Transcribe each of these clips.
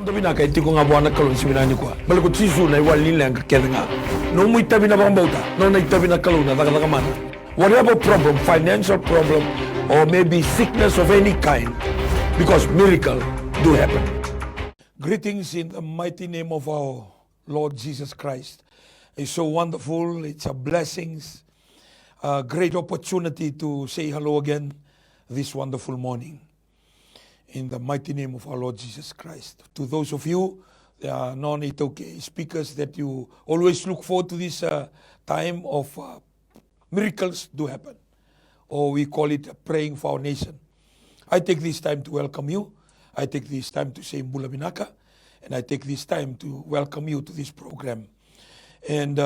Nonda binaka iti ko nga buwan na kalon si binani ko. Balakot sisu na iwalin lang kakeda nga. No mo itabi na pambauta. No na itabi na kalon na takamana. Whatever problem, financial problem, or maybe sickness of any kind, because miracle do happen. Greetings in the mighty name of our Lord Jesus Christ. It's so wonderful. It's a blessing, a great opportunity to say hello again this wonderful morning. In the mighty name of our Lord Jesus Christ. To those of you, non-Itoke speakers, that you always look forward to this time of miracles do happen. Or we call it praying for our nation. I take this time to welcome you. I take this time to say Mbula Binaka. And I take this time to welcome you to this program. And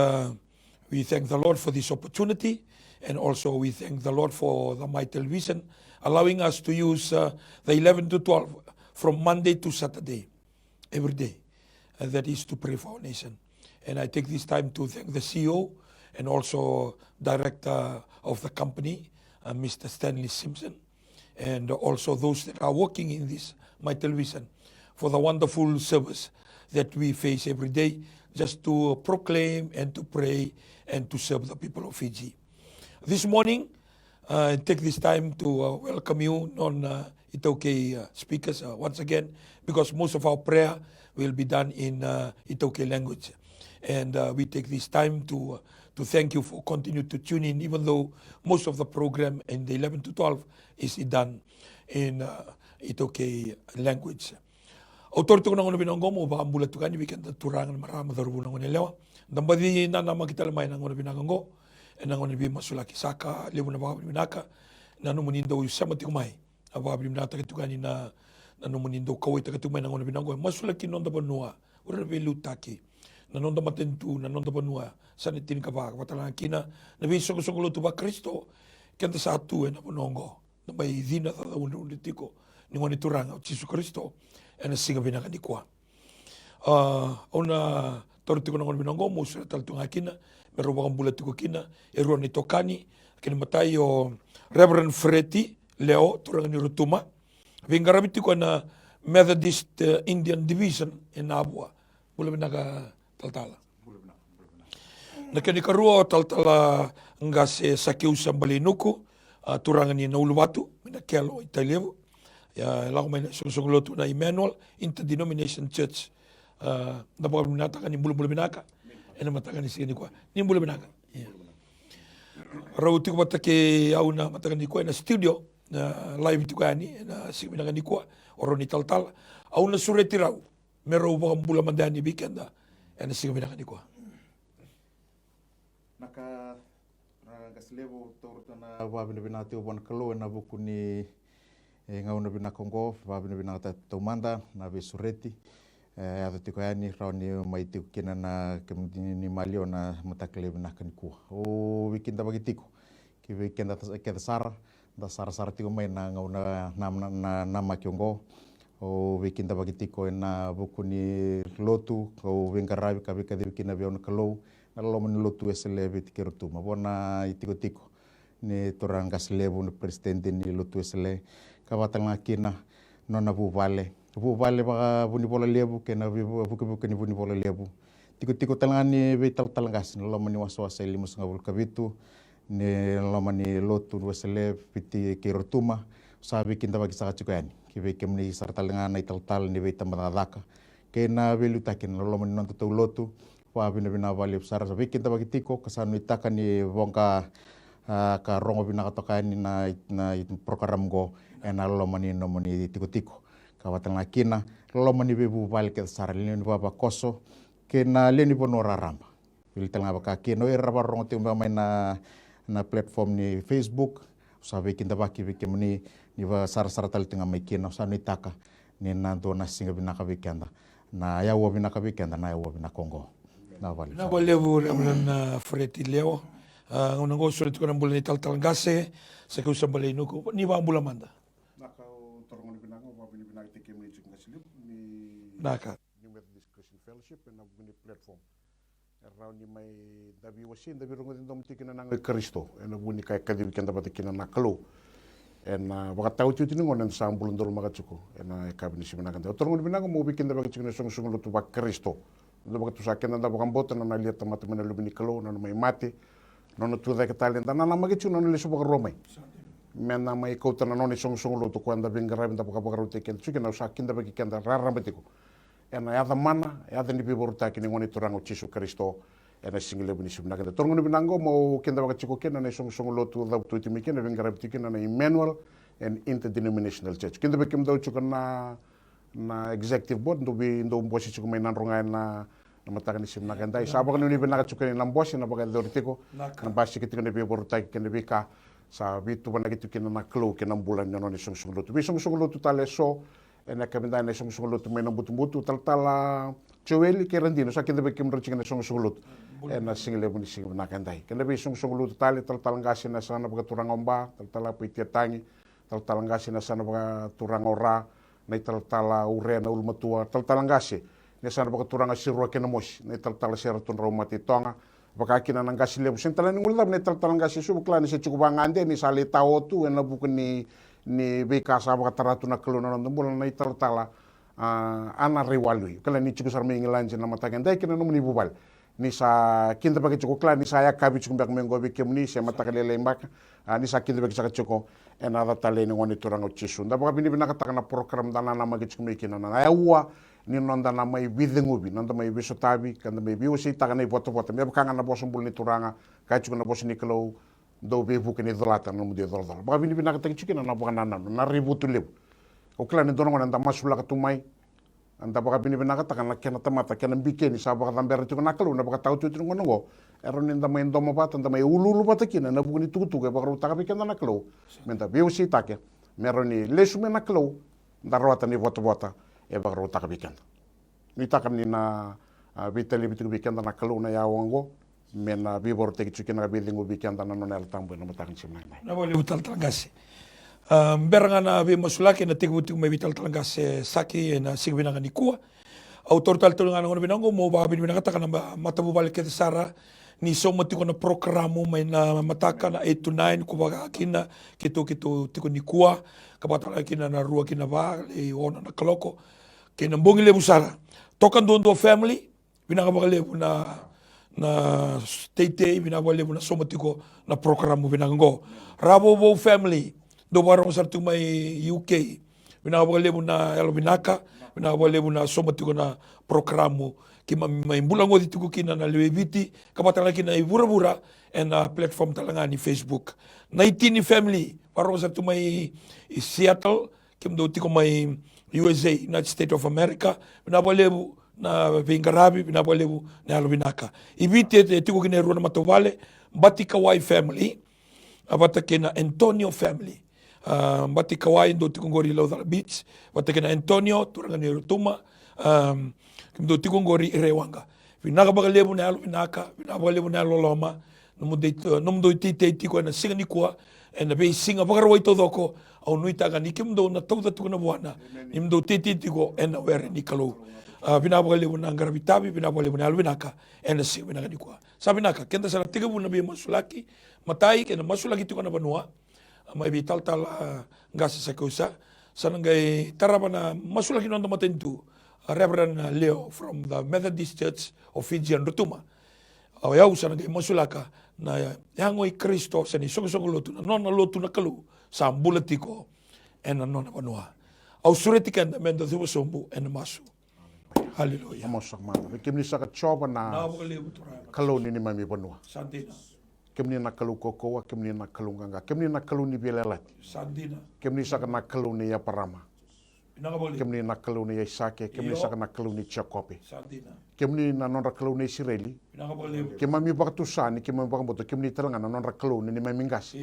we thank the Lord for this opportunity. And also we thank the Lord for the MaiTV allowing us to use the 11 to 12 from Monday to Saturday, every day. And that is to pray for our nation. And I take this time to thank the CEO and also director of the company, Mr. Stanley Simpson, and also those that are working in this MaiTV for the wonderful service that we face every day, just to proclaim and to pray and to serve the people of Fiji. This morning, I take this time to welcome you non-Itoke speakers once again, because most of our prayer will be done in Itoke language. And we take this time to thank you for continuing to tune in, even though most of the program in the 11 to 12 is done in Itoke language. Autorito ko na ngono binanggo mo ba ambula tukani weekend turangan marama darubu na ngono lewa. Dambadi na nama kita lamay na ngono binanggo. And ang ngono bi masulaki saka lewo na ba binaka na no munindo sama tikumay. Aba binata tukani na no munindo kawai takumay na ngono binanggo. Masulaki nonda banua. Ura be lutaki. Na nonda matentu na nonda banua. Sanitin ka ba watalang kina na bi sogolo tu ba Kristo. Kanta satu na bonongo. Na may dina ta unitiko ni ngono turanga Jesu Kristo. And a singa binaka di kwa. Ona torti ko na ngono binanggo mo sa taltung akina. Pero wakang bulat ko kina, eruan ni Tokani, kinimatay o Reverend Fereti Leo, turang ni Rutuma. Vingarabiti ko na Methodist Indian Division in Navua. Bula binaka taltala. Nakanikaruo taltala nga si Sakiusa Baleinuku, turang ni Naulubatu, minakelo italivo. Lako may susunguloto na Immanuel, Interdenominational Church. Napakaminata ka ni Bula Binaka. Ena matakan ni sini kwa ni mbula binaka rauti ko batake au na matakan ni kwa na studio na live tu kani na sini binaka ni kwa oroni tal au na sureti rau mero ba mbula mandani bikenda ena sini binaka ni kwa naka gaslevo torto na babina binati ubon kalo na buku ni ngau na binakongo babina binata tomanda na besureti ada tiko yani rauni MaiTV kina na kemdini malio na matakle binakan ku o weekend bagi tiko ki weekend kita sar da sar tiko mai na ngau na nama kyongo o weekend bagi tiko na buku ni lotu o wengarabi kabi kadi kina bion kalo na lo men lotu esele bitikerutu mabona tiko ni torang gaslebu ni presidente ni lotu esele kabatang kina nona buvale Vale baka buni bola lebu kena buka ni buni bola lebu. Tiko talangani betal talangas lo mani waswasa limus ngabul kabitu ni lo mani lotu wasele piti kirutuma sabi kinta bagi saka chukani. Kibe kemni sartalangana ital ni beta madaka. Kena belu takin lo mani nonto tu lotu wa bina vale sara sabi kinta bagi tiko kasanu itaka ni bongka ka rongo bina katokani na program go ena lo mani no mani tiko. Kawatan kina lo mani bebu bal ke saralini baba koso kena leni bonora ramba bil tanga baka kino era barong te mai na platform ni Facebook sabe kinda baki biki mani ni ba sar tal tinga mai kino sanu itaka ni nanto na singa binaka bikenda na ya wo binaka bikenda na ya wo binaka Kongo na levo na Fereti Leo ngongo sulit ko na bulan tal gase sa Sakiusa Baleinuku ni ba bulan manda Naka. New-Methodist Christian Fellowship and Navua platform. Around ni may dabi wasin dabi rungo din dom tikina nang Kristo. And Navua kay kadi weekend dapat tikina nakalo. na wakatau tiu tini ngonen sa ambulundol makatuko na kabini siminakan ta torngon binanga mo bikin da bakit na song lutu bak Kristo da bakit sa kena da bakambota na lihat tempat mana lubini kalo na mai mate no tu da katalen da na magitu no le subo romai mena mai kota na no song lutu kwanda bingara da bakabakaru ken chuki na sa kinda baki kenda rara betiko na ya da mana ya da ni biborta kini ngoni turango Yesu Kristo na single bini siminakan da torngon binango mo kenda bakatuko ken na song lutu da tu timi ken na bingara betiko na Immanuel and Interdenominational Church. Kinda bekim daw chuka na executive board ndo mbosi chuka may nanrongan na matakan ni simna ganda. Saba kan ni benaka chuka ni lambosi na baga dortiko na basi kitiko ni bibortai ken bika sa bitu bana gitu ken na klo ken bulan no ni song lutu. Bi song lutu tale so ena kabinda ni song lutu may nambutu tal Joel ke randino sa kinda bekim ro chuka ni song lutu. Ena single buni single na ganda. Kinda bi song lutu tale tal ngasi na sana baga turang omba tal pitiatangi talangasi na sana baka turang ora na tala ure na ulmatua talangasi na sana baka turang asirwa kenamos na tala sera tun romati tonga baka kina nangasi lebu sentala ni ngulab na talangasi su bukla ni se cukup bangande ni sale tao tu na buku ni beka sa baka taratu na keluna na bulan na tala ana riwalui kala ni cukup sarme ngilanje na matakan dai kina no ni bubal ni sa kinda bagi cukup kla ni saya kabi cukup bak mengo bikem ni se matakalele mbak ni sa kinda bagi sa cukup ena tale ni ngoni turango Yesu nda baka bini bina kata na program dana na magi cukup kina na yawa ni nonda na mai widhengubi nonda mai bisotabi kanda mai biusi taka na ipoto me baka na bosom bul ni turanga ka cukup na bos ni kelo do be buke ni dolata no mudi dollar baka bini bina kata cukup na baka na ributu lebu okla ni dono ngona nda masula katumai anda baka bini bina kata kan kena tamata kena bikeni sa baka tambera cukup na kelo na baka tau tu ngono eron inda mai ndomo bata nda mai ululu bata kina na buguni tuku baka rutaka bikenda na kelo menta biusi take meroni lesume na kelo nda rota ni bota baka rutaka bikenda ni takam ni na vitali bitu bikenda na kelo na yawango mena bibor teki cukup na bilingu bikenda na nonel tambo na matakan simna na boleh utal talangasi beranga be masulaki na tigu me vital talangasi saki na sigbinanga ni kuwa autor tal tulungan ngono binango mo ba binanga takana matabu balik ke sara ni soma tiko na programo may na mataka na 8 to 9 kubaga kina kito tiko ni kuwa kapatala kina na rua kina ba ona na kaloko kina mbongi lebu sara tokan dondo family binanga ba lebu na state binanga lebu na soma tiko na programo binango rabo bo family do barong sartu may UK binanga ba lebu na elobinaka binanga ba lebu na soma tiko na programo kima may bulango dito ko kina na lewebiti kapatala kina ibura-bura and platform talaga ni Facebook 19 ni family parang sa may Seattle kim do tiko may USA United States of America binabalebu na Bingarabi binabalebu na Alubinaka ibite tiko kina ruwa na matawale Batikawai family abata kina Antonio family Batikawai do tiko ngori Laudal Beach bata kina Antonio turanga ni Rutuma kimdo tiko ngori irewanga vinaka bagalebu na Alubinaka vinabalebu na Loloma nomdo tite tiko na singa ni kuwa na be singa bagaroi todoko au nuitaga ni kimdo na tauda tiko na buana nimdo tite tiko na were ni kalo vinabalebu na ngarabitabi vinabalebu na Alubinaka na singa vinaka ni kuwa sabinaka kenda sana tiga bu na be masulaki matai kena masulaki tiko na banua mai vital ngasa Sakiusa sanangai taraba na masulaki nondo matentu Reverend Leo from the Methodist Church of Fiji and Rutuma. Ayaw sa nagay masulaka na yangoy Kristo sa ni song lotu na non lotu na kalu sa ambulatiko and non na banua. Au suretikan na mendo thuwa sombu and masu. Hallelujah. Amosak mana. Kimni sa kachoba na kalu ni mami banua. Santina. Kimni na kalu kokoa, kimni na kalu nganga, kimni na kalu ni bilalati. Santina. Kimni sa na kalu ni yaparama. Kemni na kalu ni Isake, kemni sa na kalu ni Jacobe. Kemni na non kalu ni Israeli. Kemami bakatusani, kemami bakamboto, kemni talangan na non kalu ni mamingas.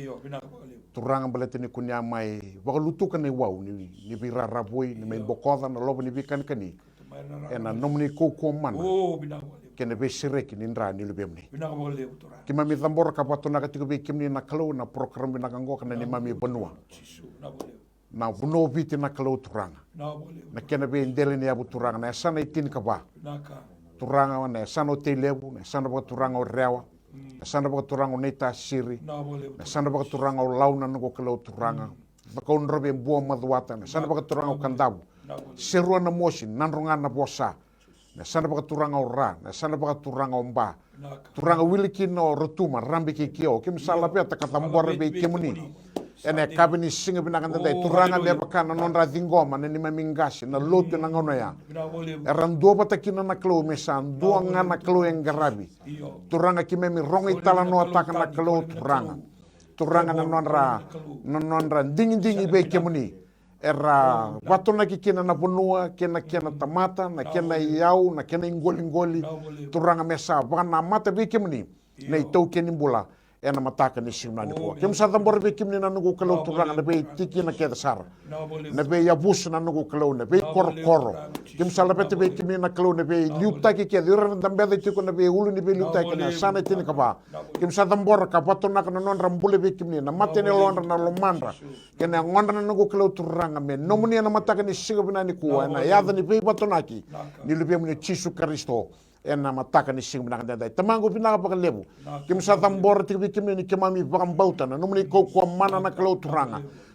Turang balete ni kunya mai, bakalutukan ni wow ni birarabui, ni main bokoda na lobo ni bikan kani. Ena nomni koko man. Kene be sirek ni ndra ni lubemni. Kemami tambor kapato na katiko be kemni na kalu na program binakango kana ni mami benua. Na buno viti na kalau turanga na kena be ndele ni abu turanga na sana itin kaba turanga na sana te lebu na sana ba turanga o rewa na sana ba turanga o neta siri na sana ba turanga o launa no kalau turanga bakaun rabe buah maduata na sana baka turanga o kandabu serua na mosin nanronga na bosa na sana baka turanga o ra na sana baka turanga o mba turanga wiliki no rotuma rambi ki kio kim sala pe ta katambor be kemuni ene kabini singa binakan dai turanga le baka na non ra dingoma na ni mamingasi na lotu na ngono ya eran dua patakina na klo mesan dua ngana klo yang garabi turanga kimemi rongi tala no ataka na klo turanga na nonra dingi be kemuni era watona ki kena na bonua kena tamata na kena iau na kena ingoli turanga mesa bana mata be kemuni nei tau keni bula ena mataka ni simnani ko kem sa tambor be kemni na nugo kalau turanga na be tiki na keda sar na be yabus na nugo kalau na be koro kem sa lapete be kemni na kalau na be liuta ki keda ira dambe de tiko na be ulu ni be liuta ki na sana tini kaba kem sa tambor ka patona na non rambule be kemni na matene londra na lomandra kena ngondra na nugo kalau turanga me nomuni na mataka ni sigabinani ko na yada ni be batonaki ni lebe muni Yesu Kristo ena mataka ni sing binang dai tamango binang pa lebu kim sa tambor ti kim ni kemami bakam bauta na numni ko mana na klo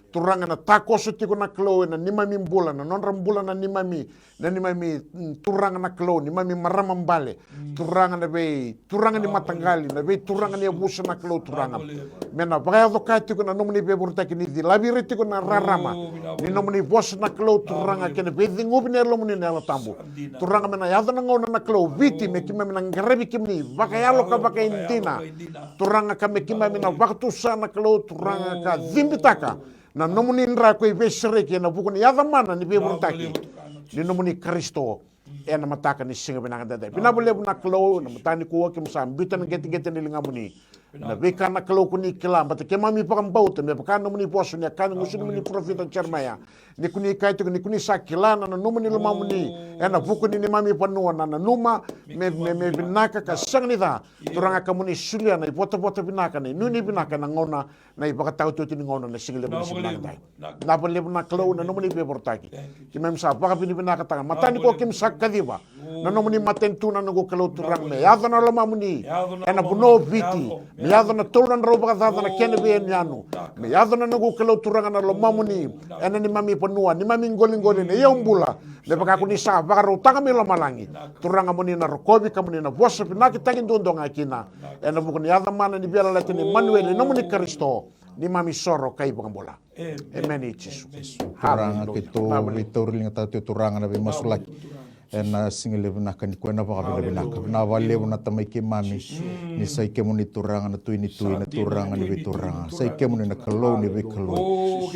turanga na tako suti ko na klo na nimami bola na non rambola na nimami turanga na klo nimami maramam bale turanga ni matangali na be turanga ni abusa na klo turanga mena baya do kati ko na numni be burta kini di labiriti ko na rarama ni numni bos na klo turanga kene be ngobi ne lo muni na tambu turanga mena ya na ngona na klo viti me kimami na ngarebi kimni bakayalo ka bakaindina turanga kame kimami na waktu sana klo turanga ka zimbitaka na nomuni nra ko ibesere ke na bukuni ya mana ni be burtaki ni nomuni Kristo ena mataka ni singa binanga dada binabule na klo na matani ko kim sam bitan geti ni lingamuni na beka na klo kuni kila mbata kemami pakam bauta me pakana nomuni posu ni kan ngusin muni profita charmaya ni kuni kaito ni kuni sakilana na nomuni lumamuni ena bukuni ni mami panua na numa me binaka ka sangnida turanga kamuni sulia na bota binaka ni nuni binaka na ngona na ipakatau tu ni ngona na single ni singa na bole na klo na nomuni be bortaki kimem sa baka binaka tanga matani ko kim sakadiba na nomuni matentu na ngo klo turang me yadana lumamuni ena buno viti me yadana tolran roba dada na kene be nyanu me yadana ngo klo turanga na lumamuni ena ni mami panua ni mami ngoli ne yombula le baka kuni sa baka rotanga me malangi turanga muni na rokobi kamuni na bosa pinaki tagin dondonga kina ena bukuni yadana mana ni biala latini Immanuel nomuni Kristo ni mami soro kai bola amen Jesus turanga kito ringa tatu turanga na be masulaki ena singile na kan ko na baka be na wale na tamai ke mami ni sai ke muni turanga na tuini na turanga ni be turanga sai ke muni na kalo ni be kalo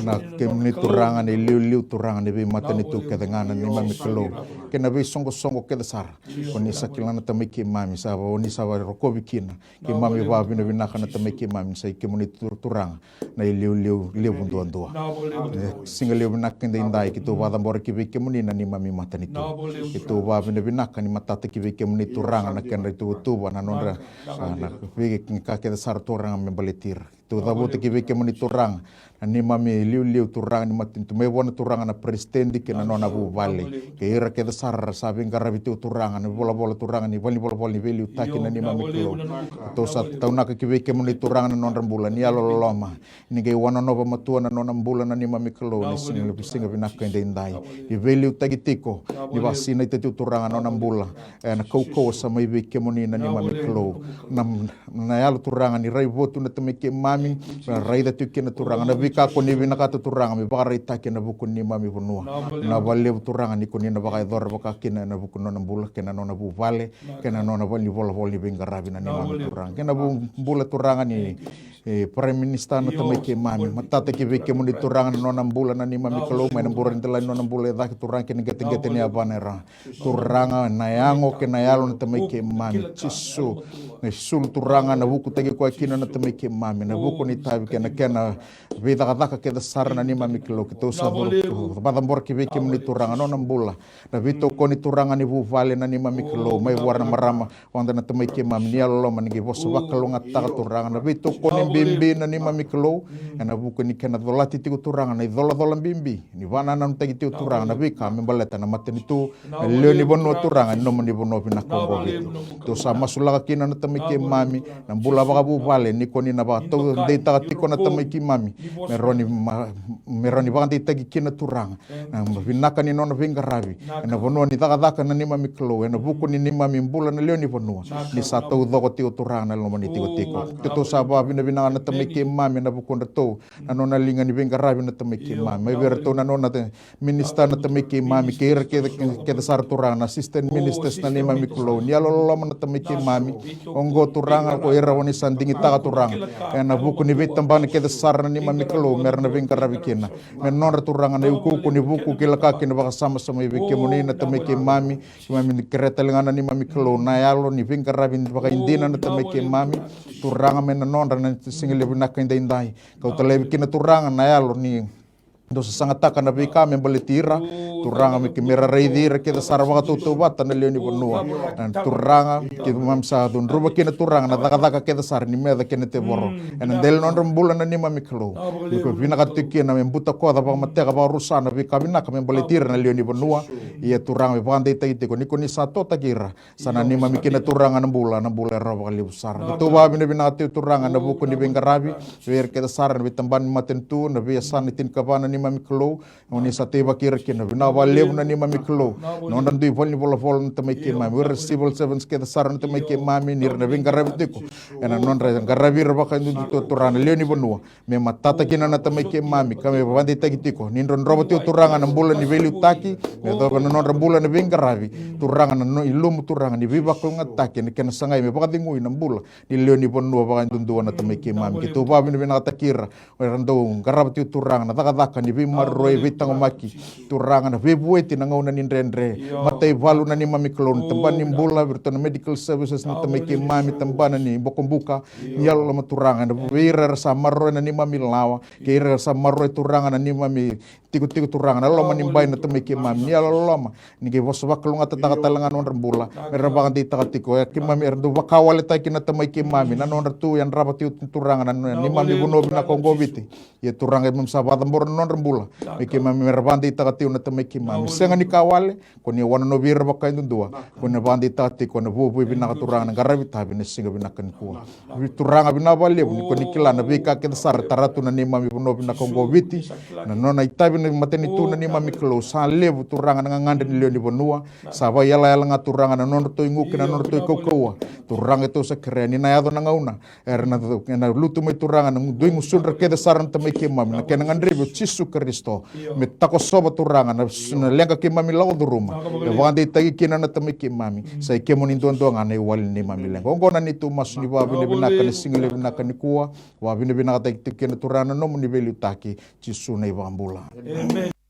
na ke muni turanga ni liu turanga ni be mata ni tu ke ngana ni mami kalo ke na be songo ke dasar ko ni sakilana tamai ke mami sa ni sa roko bikina ke mami ba bina kana tamai ke mami sai ke muni turanga na liu bunduandua singile na kan indai ki tu wada bor ki be ke muni na ni mami mata ni tu tu ba bina kan matata ki veke muni turanga na kan tu na nonra na veke ka ke sar turanga me baletir tu da bote ki veke muni turanga ni mami liu turanga ni matin tu me bona turanga na prestendi ke na nona bu vale ke ira ke sar sa vinga rabitu turanga ni bola turanga ni bola ni veliu taki na ni mami klo to sa tauna ki veke muni turanga na nonra bula ni alo loma ni ke wana nova matua na nona bula na ni mami klo ni singa bina ka indai ni veliu taki tiko ni vasina te turanga no nambula na koko sa mai veke moni na ni mami klo na yalo turanga ni rai votu na tame ke mami na rai da tuke na turanga na vika ko ni vina ka turanga mi baka rai take na buku ni mami bunua na vale turanga ni ko ni na baka dor baka kina na buku no nambula ke na no na bu vale ke na no na vali vola vinga rabi na ni mami turanga ke na bu bula turanga ni Prime Minister na tame ke mami matata ke veke moni turanga no nambula na ni mami klo mai na buran tela no nambula da turanga ke ni gete ni abanera turanga na yango ke na yalo na tamai ke mami chisu na sul turanga na buku tege ko kina na tamai ke mami na buku ni tabi ke na vida kadaka ke da sarna ni mami kilo ke to sa badam bor ke veke muni turanga no nambula na vito ko ni turanga ni bu vale na ni mami kilo mai warna marama wanda na tamai ke mami ni alo man ge bosu bakalo ngata turanga na vito ko ni bimbi na ni mami kilo na buku ni kana dolati tiku turanga na dola bimbi ni wana na tegi tiku turanga na vika membaleta na mateni tu leo ni bono turanga no mani bono pina kongo to sama sulaka kina na tamiki mami na bula baka bubale ni koni na ba to de ta tiko na tamiki mami meroni baka de tagi kina turanga na vinaka ni nona vinga ravi na vonua ni daka na ni mami klo na buku ni mami bula na leo ni vonua ni sa to dogo tio turanga na lomani tiko to sa ba vina na tamiki mami na buku na to na nona linga ni vinga ravi na tamiki mami mai vera to na nona minister na tamiki mami kira ke sar turanga na assistant ministers na ni mami klo ni alolo na tamiki mami ongo turanga ko era woni sandingi taga turanga na buku ni vitambani ke sar na ni mami klo mer na vinga ravi kina men non turanga na uku ni buku kila kaki na baka sama-sama ibike muni na tamiki mami ni kereta lengana ni mami klo na yalo ni vinga ravi baka indina na tamiki mami turanga men non na singile binaka indai kau talebi kina turanga na yalo ni dosa sangataka na bika men bolitira turanga mi kimera reidira ke sarwa ka tutu bata na leoni bonua dan turanga ke mamsa dun ruba kina turanga na daka ke sar ni meda kene te boro en del non bulan na ni mami klo ko vina ka tiki na membuta ko da ba mateka ba rusana bika vina ka men bolitira na leoni bonua ia turanga me bande ite ko ni sato takira sana ni mami kina turanga na bula roba kali besar itu ba bina turanga na buku ni bengarabi ver ke sar na bitamban matentu na biasa ni tin kabana ni mami klo oni sateba kira kina bina valeu na ni mami klo non dan dui volni vola na tamiki mami wir civil servants ke sar na tamiki mami nir na bengarabi tiko ena non ra garabi roba kan tu turanga leoni bonua me matata kina na tamiki mami kame bande tagitiko nin ron roba tu turanga na bula ni velu taki me do non ra bula na bengarabi turanga na ilum turanga ni viva ko ngataki ni kena sangai me baka ngui na bula ni leoni bonua baka ndundua na tamiki mami kitu ba bina bina takira rando garabi tu turanga na daka ni vimaroi vitango maki turanga na vibueti na ngauna ni rendre matai valu na ni mami klon tambani bula virtual medical services na tamiki mami tambana ni bokombuka ni yalo maturanga na vira rasa maroi na ni mami lawa ke ira rasa maroi turanga na ni mami tiku turanga na loma ni mbai na tamiki mami ni yalo loma ni ke voswa klunga tataka talangan on rembula merabang di takatiko ya ki mami erdu wakawale taki na tamiki mami na non tu yang rapat turanga na ni mami buno bina kongobiti ya turanga mum sabata mbor non rembula ke mami merabang di takati na tamiki mami senga ni kawale ko ni wana no bir baka indua ko na bandi takati ko na bubu bina turanga na garabi tabi na singa bina kan ku turanga bina bale ko ni kila na bika ke sar taratu na ni mami buno bina kongobiti na nona itabi na mateni tu na ni mami klo sa levu turanga na ngande ni leoni bonua saba yala nga turanga na non to ingu kina non to kokoa turanga to sa kreni na yado na ngauna erna na lutu mai turanga na duingu sunra ke saran tamiki mami na kena ngandribu Jesu Kristo me tako soba turanga na lenga ke mami lawo duruma e wande tagi kina na tamiki mami sai ke moni dondo ngana wal ni mami lenga ngona ni tu mas ni wa bine bina kan single bina kan kuwa wa bine bina tagi kina turana no moni velu taki Jesu nei bambula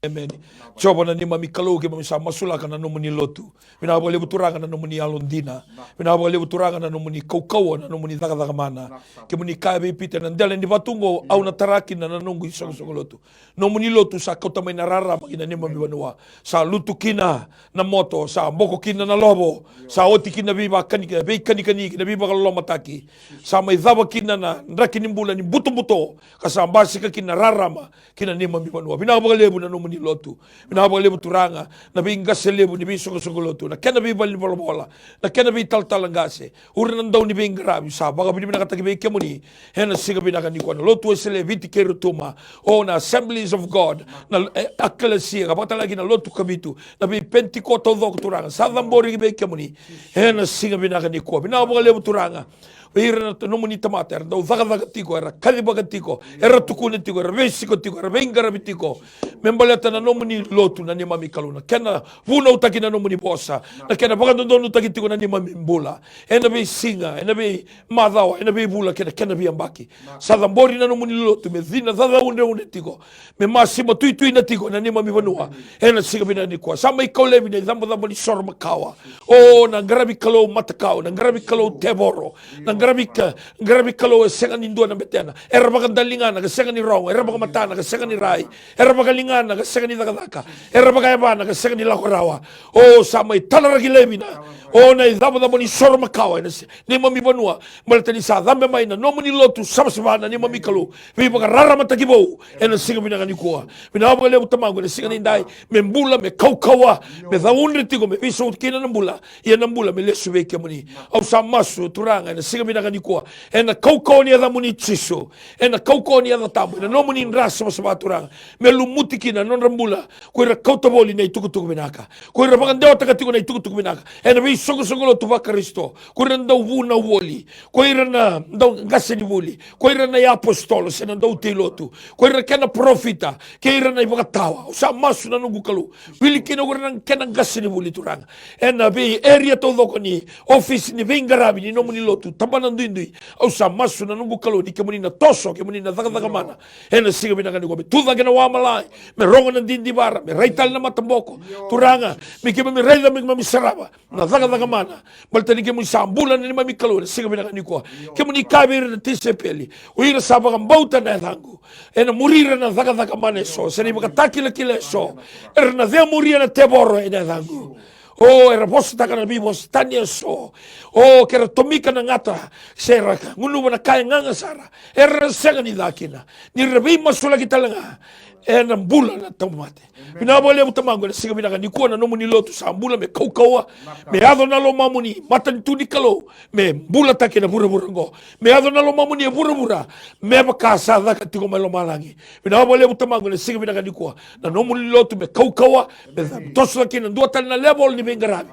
Amen. Coba na ni mami kalau ke mami sama sulaka na nomuni lotu. Mina boleh buturanga na nomuni alondina. Mina boleh buturanga na nomuni kau na nomuni daga mana. Ke muni kabe pita na ndela ni batungo au na taraki na nungu isong lotu. Nomuni lotu sa kau tamai na rara makina ni mami banua. Sa lutu kina na moto, sa boko kina na lobo, sa oti kina biba kanika, be kanika kina biba kaloma taki. Sa mai daba kina na nraki ni mbula ni buto kasambasi ka kina rarama kina ni mami banua. Mina boleh bu na nomuni ni lotu na bole turanga na binga selebu ni biso so lotu na kena bi bali bola na kena bi tal ngase urnan daw ni binga rabi sa baga bi nakatagi be kemuni hena siga bi nakani ko lotu seleviti kerutuma o na Assemblies of God na ecclesia ka lagi na lotu kabitu na bi pentikoto do turanga sa dambori be kemuni hena siga bi nakani ko bi na bole turanga Ira no muni tamata era do vaga tiko era kalibaga tiko era tukune tiko era vesiko tiko era vengara bitiko membaleta na no muni lotu na ni mami kaluna kena vuna utaki na no muni bosa na kena baga do utaki tiko na ni mami mbula ena be singa ena be madawa ena be bula kena be ambaki sadambori na no muni lotu me zina zada une tiko me masimo tui na tiko na ni mami vanua ena siga bina ni kwa sama ikolevi na zambo ni sorma kawa o na grabi kalo matakao na grabi kalo teboro na grabi kalo senga ni ndua na betena era baka dalingana ka senga ni rong era baka matana ka senga ni rai era baka lingana ka senga ni dakadaka era baka yabana ka senga ni lakorawa o samai talaragi lebina o na idaba da moni sor makawa ni mami banua malatani sa dambe mai na nomoni lotu sabsabana ni mami kalo vi baka rara matakibo ena singa binanga ni kuwa bina baka lebu tamango na singa ni ndai me mbula me kaukawa me dhaunri tigo me viso kina na mbula ia na mbula me lesu veke moni au sa masu turanga na singa binanga ni kuwa ena kaukawa ni adha moni chiso ena kaukawa ni adha tamu ena nomoni nrasa masaba turanga me lumuti kina non rambula kuira kautaboli na itukutuku binaka kuira baka ndewa takatiko na itukutuku binaka ena vi songo lo tuva Kristo kuira ndau vuna woli kuira na ndau ngase ni woli kuira na ya apostolo sena ndau teilotu kuira kena profita kuira na ibaka tawa usa masu na nungu kalu pili kina kuira na kena ngase ni woli turanga ena vi area todoko ni office ni vingarabi ni nomuni lotu tabana ndui usa masu na nungu kalu ni kemuni na toso kemuni na dhaka mana ena siga binaka ni gobe tuva kena wamalai me rongo na dindi bara me raital na matamboko turanga me kema me raida me mami saraba na dhaka mana baltani kemu sambula ni mami kalu siga binaka ni kwa kemu ni kabir na tisepeli uira sabaka mbauta na dhangu ena murira na dhaka mana so seni baka takila kile so erna dhea murira na teboro ena dhangu oh era posta taka na bibos tania so oh kera tomika na ngata seraka ngunu na kaya nganga sara era senga ni dakina ni rebi masula kitalanga ena mbula na tomate binabole mutamango na siga binaka ni kuona no muni lotu sambula me kaukawa me ado na lo mamuni matan tudi kalo me mbula take na bura ngo me ado na lo mamuni bura me bakasa daka tiko malo malangi binabole mutamango na siga binaka ni kuwa na no muni lotu me kaukawa me tosla kina ndua tal na level ni bengarabi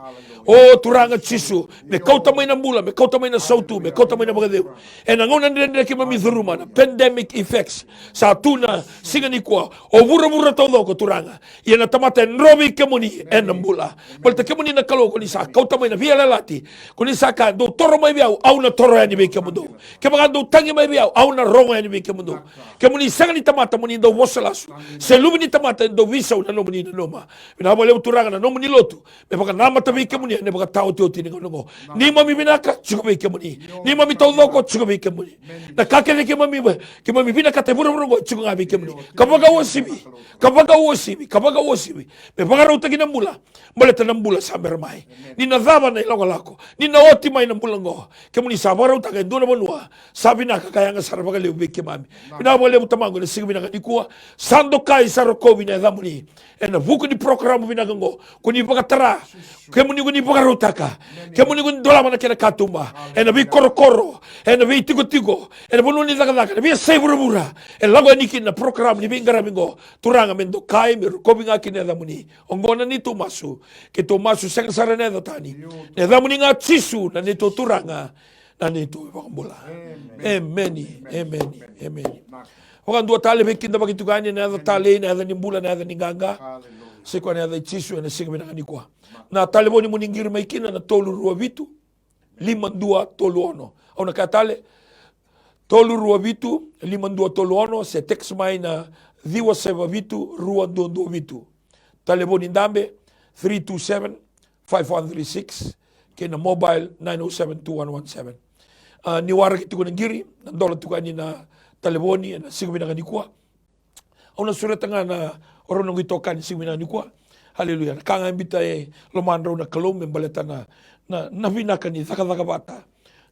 o turanga chisu me kauta mai na mbula me kauta mai na sautu me kauta mai na bagadeu ena ngona ndende ke mami dhuruma na pandemic effects sa tuna siga ni kuwa o bura todo ko turanga ia na tamata nrobi kemuni ena mbula balta kemuni na kalo ko ni sa kauta mai na via lati ko ni sa ka do toro mai biau au na toro yani be kemundo ke baga do tangi mai biau au na rongo yani be kemundo kemuni sanga ni tamata muni do wosalasu se lumini tamata do visa na no muni na noma bina bole turanga na no muni lotu me baga nama tabi kemuni ne baga tau toti ni ngono ni mami binaka chuko be kemuni ni mami todo ko chuko be kemuni na kakele ke mami binaka te bura ngo chuko ngabi kemuni kabaga wosibi me baga rauta kina mbula maleta na mbula samber mai ni na dhaba na ilonga lako ni na oti mai na mbula ngo kemuni sabara uta ka ndona bonua sabina ka kaya nga sarbaga leo beke mami bina bole mutamango na siga bina ka ikua sando kai sarokobi na dhamuni ena buku ni programu bina ngo kuni baga tara kemuni kuni baga rauta ka kemuni kuni dola mana kena katumba ena bi korokoro ena bi tigo ena bonu ni daga bi sebura ena lago niki na programu ni bingara bingo turanga mendo kai mi kobi nga kine dhamuni ongona ni tumasu ke tumasu senga sarane dhatani ne dhamuni nga chisu na nito turanga na nito bakambola amen wakan dua tale bekinda bakitukani na tale na ni mbula na ni nganga siko na chisu na siga binaka ni kwa na tale boni muningiri maikina na tolu rua vitu 52 toluono au na katale tolu rua vitu 52 toluono se text mai na Diwa seva vitu, rua dondo vitu. Telefon indambe 327-5136. Kena mobile 907-2117. Ni wara kitu kuna ngiri, nandola tukani na telefoni, na sigumina kanikua. Auna sureta nga na orono ngitokani sigumina kanikua. Haleluya. Kanga mbita lomandro na kalom, mbaleta na vinaka ni thaka bata.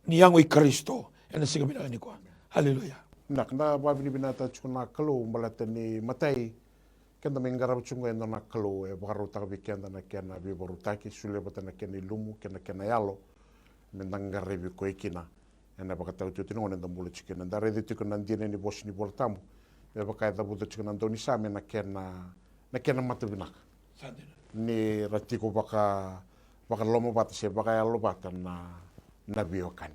Ni yango i Kristo. Na sigumina kanikua. Haleluya. Nak na babini binata chuna kalo malata ni matai kenda mengarap chunga enda na kalo baru tak kenda na kena bi baru taki sule batana kena lumu kena yalo mendangare bi ko ikina ena bakata uti no enda mulu chikena ndare de tikuna ndine ni bos ni boltamu be bakata buta chikena ndoni same na kena mata binaka ni ratiko baka lomo bata se baka yalo bata na biokan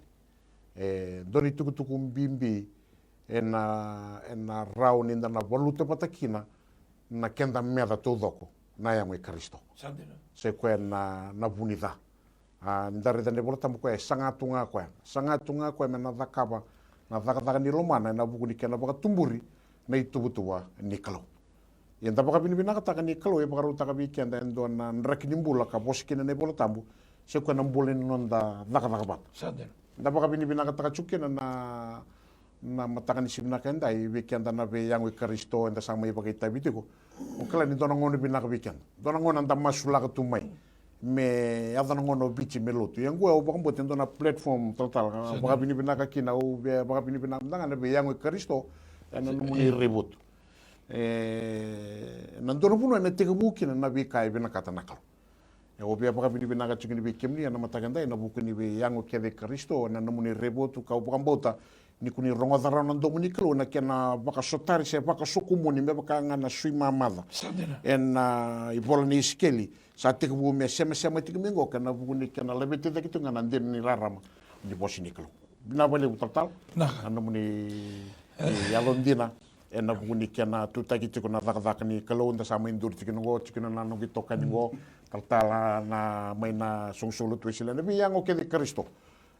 doni tuku mbimbi ena rau ninda na voluta patakina na kenda meda tudoko na yango i Kristo se ko na bunida ndare dane bolta mo ko sangatunga ko mena dakaba na dakada ni romana na buku ni kena baka tumburi na itubutua ni kalo yenda baka binibina kata ni kalo e baka ruta ka bikenda endo na ndrakini mbula ka boskina ne bolta se ko na mbulen nonda dakada bat Ndaba kabini binaka takachukena na matakan simna kenda I weekend na be yang we Kristo enda sama iba kita bitiko. Ukala ni dona ngono binaka weekend. Dona ngono anda masula ka tumai. Me ada ngono bichi melotu. Yang gua obang boten dona platform total. Baka bini binaka kina u baka bini binaka na be yang we Kristo ena muni reboot. Nandoro puno na tega buki na be kai binaka tanakal. Ya obia baka bini binaka chikini be kemni na mataganda na buku ni be yang we kede Kristo na muni reboot ka obang bota ni kuni rongodara na dominikalo na kena baka sotari se baka sokumoni me baka ngana sui mamada en ibola ni iskeli sa teka bu me sema teka mengo kana bu ni kena lebete da kitu ngana den ni rarama ni bosi nikalo bina bale utatal ana muni yalondina en na bu ni kena tuta kitu kuna daka ni kalau nda sama indur tikino go tikino na no gitoka ni go kaltala na maina songsolo tuisila na biang oke de Kristo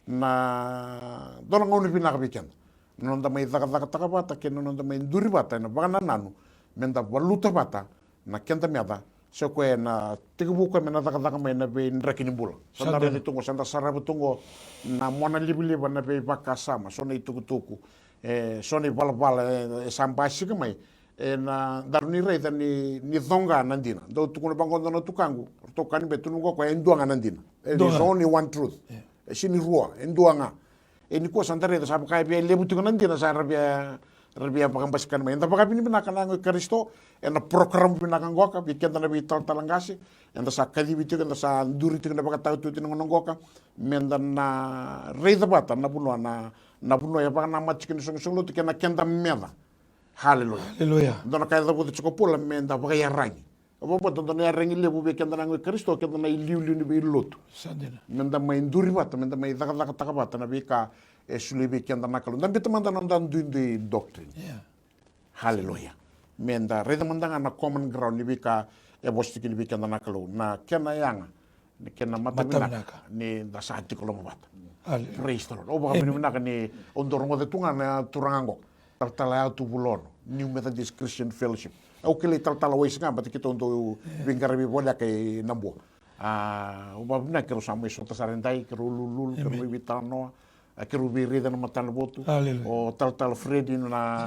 na dona ngoni binaka weekend nonda mai daga bata ke nonda mai duri bata na bana nanu menda valuta bata na kenta meada se ko na tigu ko mena daga mai na be ndrakini bula sandara ni tungo sanda sarabu tungo na mona libili bana be baka sama sona itukutuku sona bala sambasi ke mai na daruni rei ni dhonga nandina do tukuno bangondo no tukangu tokani betunu ko enduanga nandina there is only one truth sini rua enduanga ni ko santare da sabu kai be lebu tukan nanti na sa rabia pakambaskan mai ndapa kapini binaka na Kristo na program binaka ngoka bikenda na bital talangasi enda sa kadi bitu enda sa duri tu na bakata tu tin ngoka menda na reida bata na buno ya baka na machikin song lu tu kena kenda meda haleluya ndona kai da butu chikopola menda baka ya rangi Obo boto dona ya rangi lebu be kenda na Kristo kenda na iliu ni be lotu menda mai nduri bata menda mai daga bata na bika suli be kenda na kalu ndambe tamanda nandan dundi doctrine haleluya menda reda mandanga na common ground ni bika bosti ni bika na kalu na kena yanga ni kena matabinaka ni da saati ko bata praise the Lord obo kabini binaka ni ondorongo de tunga na turango tartala tu Vulaono New-Methodist Christian Fellowship au kile tal wais nga bat kita untuk bingkar bi bola kay Navua ubab na kero samay so tasarendai kero lulul kero bitano kero bi rida na matan botu o tal Fereti na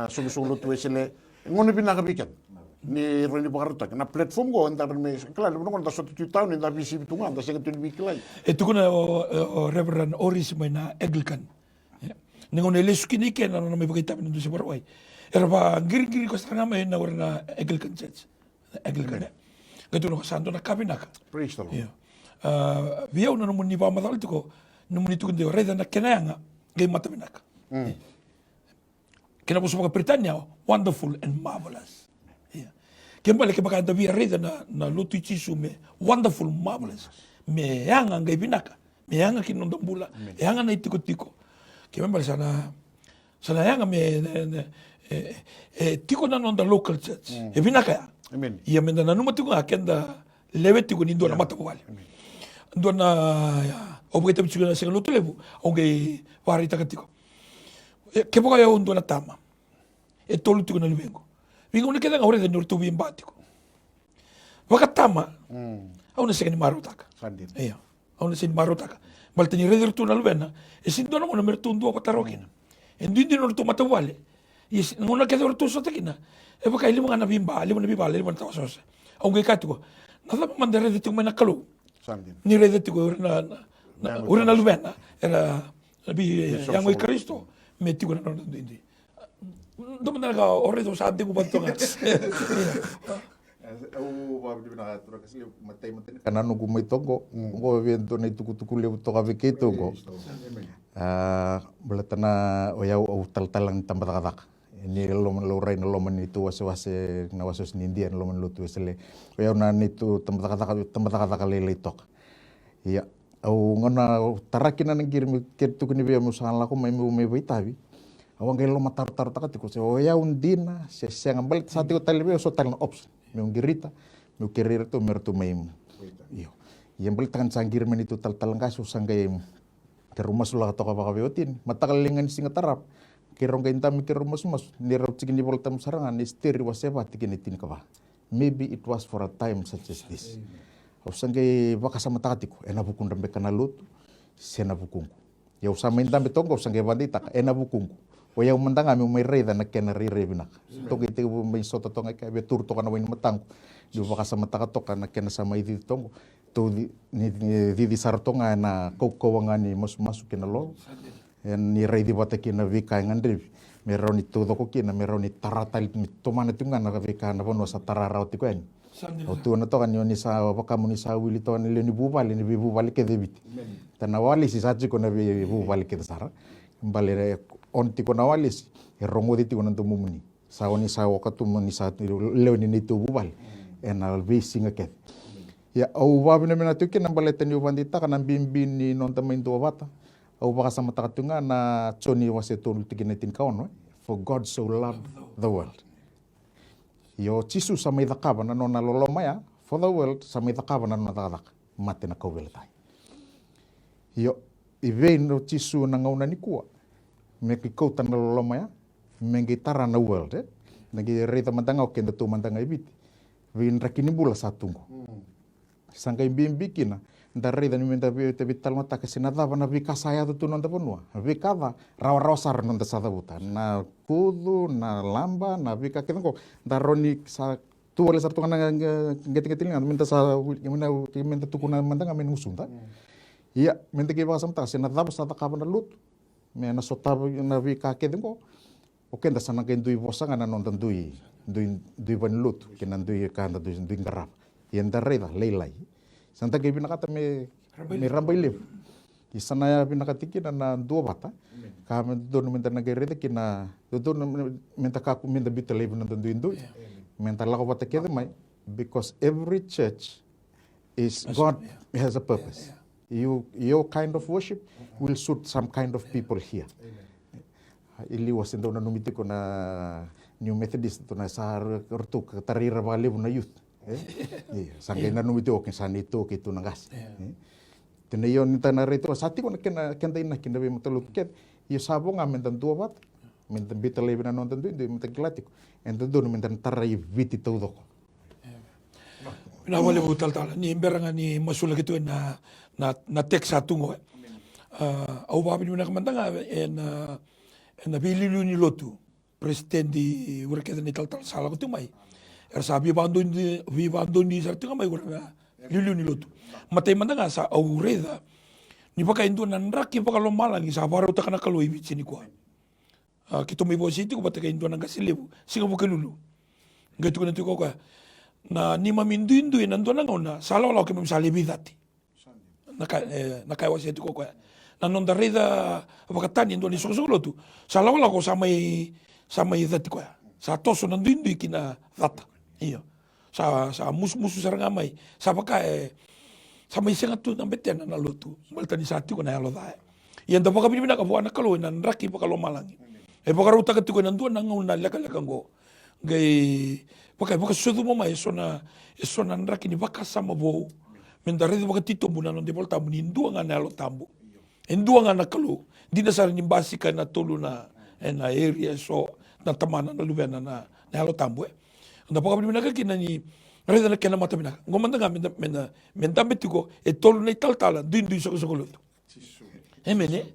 solo tu esele ngono binaka bikat ni roni bagarta na platform go andar me kala no nda so tu town nda bisi bitunga nda sega tu biklai kuna o Reverend Oris na Anglican ningon eleskini ken na me bagita pindu se barwai era ba giri ko stranga mai na ora Anglican Church Anglican gato no santo na kabinaka praise the Lord via una no muni ba madal tuko no muni tuko de reda na kenanga ge matabinaka kena buso ka Britania wonderful and marvelous kembali ke baka via reda na lutu chisu me wonderful marvelous me yanga ge binaka me yanga kinonda bula yanga na itiko kembali sana yanga me tiko na nonda local church binaka ya amen ia menda na numa tiko akenda lewe tiko ni ndona matawali ndona obwete mchukuna sega lutu lebu onge wari takatiko ke boka ya ndona tama tolu tiko na lubengo wingo ne keda ngore de nortu bimbatiko boka tama au na sega ni marutaka iya au na sega ni marutaka baltani reder tu na lubena ndona ngona mertundu patarokina ndindi nortu matawali yes ngona keda nortu sotakina boka ili mangana bimba lima tawasosa onge katiko nada mandare de tu mena kalu ni rede tiko na lubena era bi yang we Kristo me tiko na ndindi do mena ore do sa de ku batonga au ba bi na tura kasi matai kana no gumai tongo ngo evento nei tuku le toka veketo go belatana o yau au tal-talang tambata ini lo rain lo man itu wase na wasos ni India lo man lo tu sele o yau na itu tambata lele tok iya au ngona tarakina nang kirim ketu kini be musala ko mai baitabi awang lo matar takatiko se o yau ndina se ngambal sati ko talbe so tal option me ngirita me kerir to mertu mai iyo yang bel tangan sangir men itu tal ngaso sangay ke rumah sulah to ka beotin matakalingan singa tarap kirong ka intam ke rumah sumas ni rop cikin di boltam sarangan ni stiri waseba tikin itin ka ba maybe it was for a time such as this o sangay baka sa matakatiko ena bukun rambe kanalut sena bukunku Ia usa maindambe tongo usange vandita ka ena bukungu. O ia umandanga me umai reida na kena rirevina. Tongo ite mai sota tonga ka be tur toka na wain matangu. Di wakasa mataka toka na kena sama i tongo. Tu di sartonga na kokowanga ni masu kena lo. Ni reidi wata kena vika ngandrivi. Meroni tu doko kena meroni tarata tomana tunga na vika na vono sa tarara o tikoen. O tu na toka ni sa wakamu ni sa wili toka ni ni bubali ke debiti. Tana wali si sa chiko na bubali ke sara. Mbale on tiko na wali si rongo di tiko na tumumuni. Sa oni sa wakatu ni sa leo ni tu bubali. Ena visinga ke. Ya au wabina mena tuki na mbale tani ubandita kana bimbin ni non tamain tu wata. Au baka sama takatunga na choni wase tonu tikinetin kaon. For God so loved the world. Yo chisu sa may dakaba na nona lolomaya, for the world sa may dakaba na nona dakadak, mate na kauwelitay. Yo ivein no chisu na ngauna ni kuwa, me kikautan na lolomaya, me gitara na world, nagi reita mandanga o kenda tu mandanga ibiti, vin rakini bula sa tungo. Sangka imbikina, nda reita ni menda te vital mata kasi nadava na vika saya tu nonda ponua, vikava rawa sar nonda sa dabuta, na kudu na lamba na vika kenko daroni sa tu oleh satu kana ngeti-ngeti ngan minta sa minta tukuna mandanga men musunda. Iya, minta ke basa mata sena dava sa takaba na lut. Me na sota na vika kenko. Oke nda sana ken dui bosanga na nonda dui ban lut, kenan dui kanda dui garap. Yang dareda leilai. Santa ke binakata me rambai lev. Isana ya binakatiki na dua bata. Kami dono minta nagerede kina dono minta kaku minta bita lev na dono indo. Minta lako bata kede mai because every church is God has a purpose. Your kind of worship will suit some kind of people here. Ili wasinda na numitiko na New-Methodist to na sa rtuk tarira balev na youth. Sangkay na numito okay sanito kito nangas. Tinayon nita na rito sati ko na kenda ina kinabi matulog ket. Iyo sabo nga mentan dua bat. Mentan bita lebi na nonton do mentan kilatiko. Ento do mentan taray viti todo ko. Nawale butal tala ni emberanga ni masula gitu na teksa tungo. Au babi ni nakamandanga en bililu ni lotu. Presidente urkeda ni tal sala ko tumai. Ersa vivando ni sa tinga mai gura lilu ni lotu matay mandanga sa aureda ni baka indo nan raki baka lo malangi sa baro ta kana kalo ibit ni ko kito mi bositi ko bata indo nan gasilebu singa buke lulu ngetu ko ko na ni mamindu indo nan do nan ona sala wala ke misale bidati na kai wase ko na non da reda baka tani indo ni so lotu sala wala ko sa mai dati ko sa toso nan indo kina data. Iyo. Sa musu sarang amai. Sa baka sa may singa tu nang beten na lutu. Malta ni sati ko na yalo dae. Yan da baka binibina ka buwan na kalo nan raki baka lomalangi. Baka ruta ka tiko nan duan nang na laka go. Gay baka sudu mo mai so na raki ni baka sama bo. Mendare baka tito muna non de volta muni ndua nga nalo tambu. Ndua nga na kalo. Di na sar ni basika na tulu na area so na tamana na lubena na nalo tambu. Nda paka bina ka kina ni reda na kena mata bina. Ngomanda nga menda metiko e tolu nei taltala duin so lutu. Emene.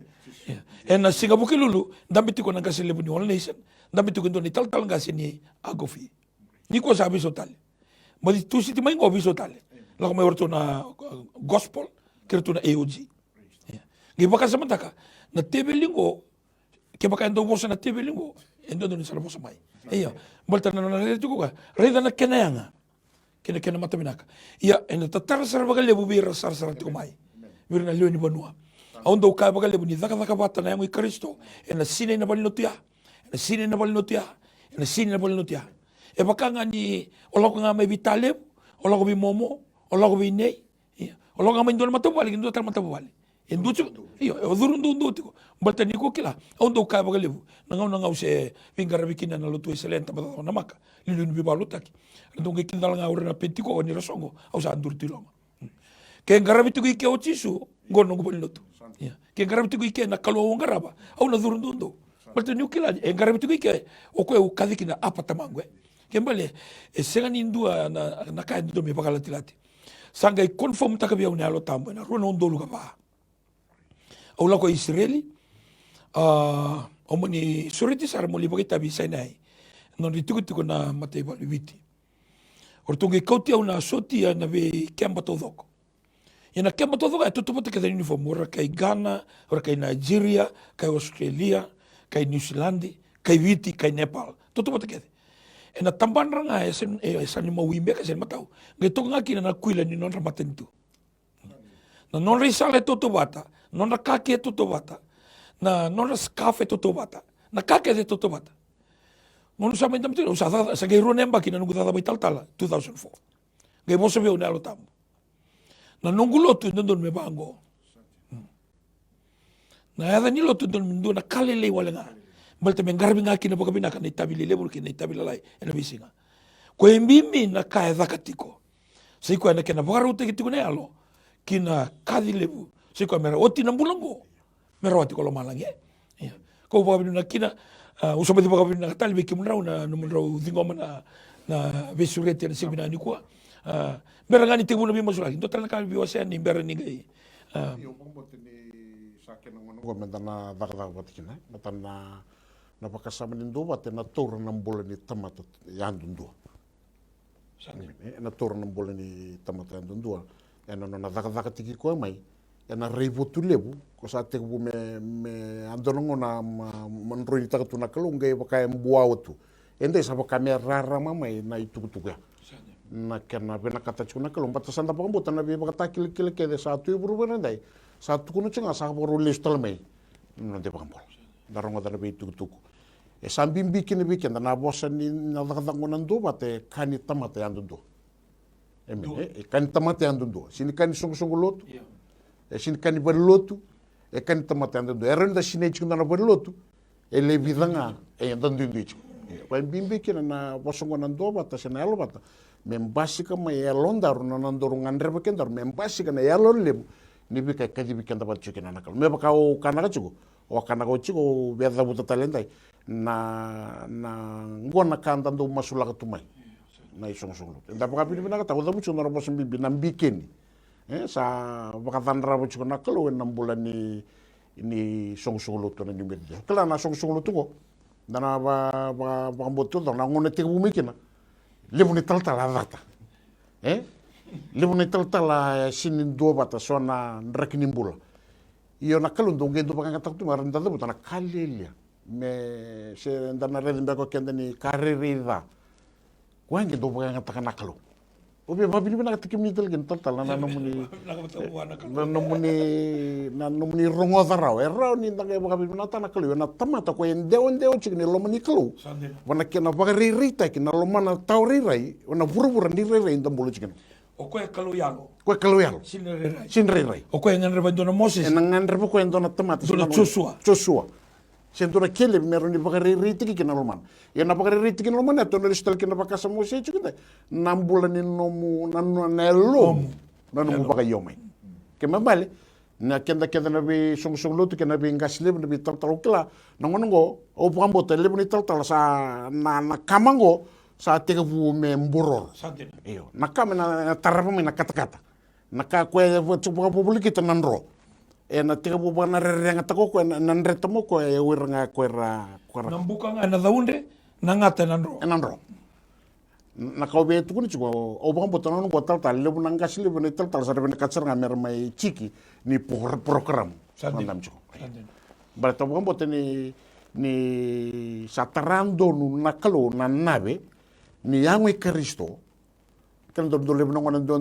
Na singa buke lulu nda metiko na kasi lebu ni all nation. Nda metiko ndo nei taltala nga sini agofi. Ni ko sabi so tale. Madi tu siti mai ngobi so tale. Lako mai orto na gospel kerto na AOG. Ngi baka samantaka na TV lingo ke baka ndo bosa na TV lingo endo ni sala bosa mai. Iya, balta na reda ko ka. Reda na kenayanga. Kena mata binaka. Iya, ena tatar sar baga lebu bira sar tiko mai. Bira na leo ni banua. Aundo ka baga lebu ni daka bata na yango i Kristo. Ena sine na balinotia. Ena sine na balinotia. E baka nga ni olako nga may vitaleb, olako bi momo, olako bi nei. Iya, olako nga may ndo na matabali, ndo tar matabali. Enducho, iyo, odurundu tiko. Balta ni ko kila. Aundo ka baga lebu. Nangaw se vingarabikina na lutu excelente ba na maka. Lilu ni bibalutaki. Ndong kindal nga ora na pentiko ni rasongo. Au sa andur tilonga. Ke ngarabitiku ike o chisu, ngono ngo lutu. Ke ngarabitiku ike na kalo ngaraba. Au na durundu. Balta ni kila ngarabitiku ike o ko kadikina apa tamangwe. Kembali senga nindua na kai ndo me bagalati. Sanga i confirm takabia una lo tambo na runa ondolu ka ba. au lako Israeli o moni suriti sara mo liba kita bisa nai non dituku na matei wali viti or tungi kauti au na soti na ve kemba todoko ina kemba todoko e tutupo te kada uniform ora kai Ghana ora kai Nigeria kai Australia kai New Zealand kai viti kai Nepal tutupo te kada ena tamban ranga e sani mo wimbe ka sen matau ngai tonga kina na kuila ni non ramatentu na non risale toto bata non ra kake toto bata na non ra skafe toto bata na kake de toto bata non sa menta mtino sa ngai ronemba kina nungu tata mai taltala 2004 ngai mo sabe una lo tamu na nungu lotu ndon me bango na ya ni lotu ndon ndo na kalele walenga malte mengarbi ngaki na pokabina kana itabili lebu kina itabili lai ena bisinga ko embimi na ka zakatiko sei ko na kena bogaru te kitiko ne alo kina kadi lebu sei ko mera oti na bulango mera oti ko lo malangi ya ko pokabina kina usabe di pokabina katali beki munrau na munrau dingoma na vesurete na simina ni ko mera ngani te buna bi masula ndo tala ka bi wase ni mera ni ngai yo pombote ni sakena ngono mentana daga batikina metana na pakasama ni ndua te na tora na mbola ni tamata yandundua na tora na mbola ni tamata yandundua ena na daga tiki ko mai ena reivo tu lebu ko sa te bu me andongo na manroi ta tu na kalunga e baka mbua otu ende sa baka me rara mai na itukutuku ya na kena bena kata chuna kalumba ta sanda pa mbota na be baka takil ke de sa tu buru ndai sa tu kuno chinga sa boru listal mai no de baka mbol darongo da be itukutuku e sambimbi kini weekend na bosa ni na dagango nando bate kani tamate andundo e kani tamate andundo sini kani songo lotu e sini kani berlotu e kani tamate andundo e renda sini chingna na berlotu e le vidanga e andundo ndicho kwa bimbi kini na bosa nando bata sina elo bata membasika ma elondaru na nandoru ngandre bekendar membasika na elon lem ni bika kadi bikenda bat chukina nakal me baka o kanaga chugo o kanaga chugo beda buta talendai na ngona kanda ndo masula katumai na isong nda baka pili bina kata udamu chuno robo sembibi na mbikeni sa baka tandra bo chuko nakalo en bulan ni song to na New-Methodist kala na song to ko dana ba mboto na ngone te bumikina lebu ni taltala data lebu ni taltala sinin do bata sona ndrakini mbula iyo nakalo ndo ngendo baka kata tu maranda do na kalelia me se ndana redi mbako kenda ni karirida kwange do baka kata nakalo obe babili bina kata kimni tel gen taltala na nomuni rongo darao erao ni ndanga baka bina ta nakalo na tamata ko endeo chikni lo mani kalo wana kena baka ririta kina lo mana taurirai wana burubura ni rirei ndambulu chikni o koe kalu yalo sin rai o koe nganre ba dona Moses nganre ba koe dona tamata dona Joshua sentura kele mero ni baka ririta kina lo man ya na baka ririta kina lo man to no listal kina baka sa Moses chikni nambula ni nomu nanelo nanu baka yomai ke mabale na kenda na bi song lutu kena bi ngasle na bi tal kila nangongo o pambo tele ni tal sa na kamango sa tega bu me mboror iyo na kama na tarapa me na kata na ka kwe chupa publiki ta nanro e na tega bu bana renga tako ko nan retamo ko e wiranga ko ra nambuka nga na daunde na ngata nanro na ka obe tu kuni chuko o pambo ta nango tal lebu na ngasle ni tal sa rebe katsar nga mer mai chiki ni program mandam chuko berarti pambo ni satarando nu nakalo na nave ni yango e Kristo kan do le no ngona do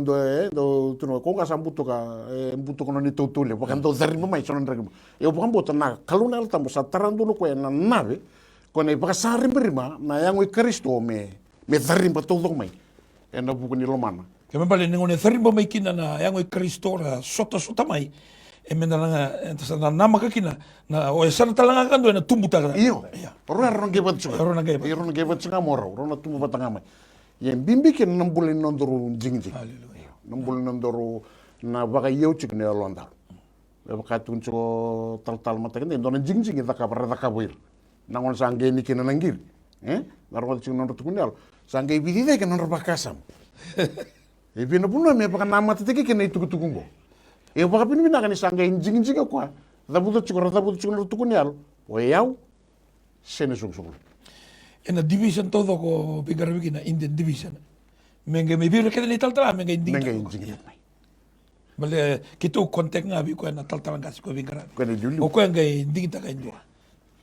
tuno ko ka sambuto ka mbuto kono ni totule bakan do zari mai sono ndrego e o pambo na kaluna alta mo satarando no ko na nave ko ne baka sari berima na yango e Kristo me zari mbato do mai e na buku ni lomana ke me bale ngone zari mai kina na yango e Kristo ra sota mai e mena nga na nama ka kina na o sana talanga kando na tumbuta ka iyo ron gebat nga moro ron tumbu batanga mai ye bimbi ke nambule nondoro jingjing nambule nondoro na baka yeu chik ne londa e baka tuncho tal mata kende ndona jingjing da ka barada ka boir nangon sange ni kina nangir narol chik nondoro tukunal sange bidide ke nondoro bakasam e bina puno me baka nama tete ke ne tukungo e baka pinu bina kan sange jingjing ko dabuta chukuna tukuni al o yau sene sung. Ena division todo ko pigarabiki na Indian division. Menga me biro keda ni taltala menga inding. Menga inding. Bale kito kontek nga bi ko na taltala ngas ko bingara. Ko ni dulu. O ko nga inding ta kain dua.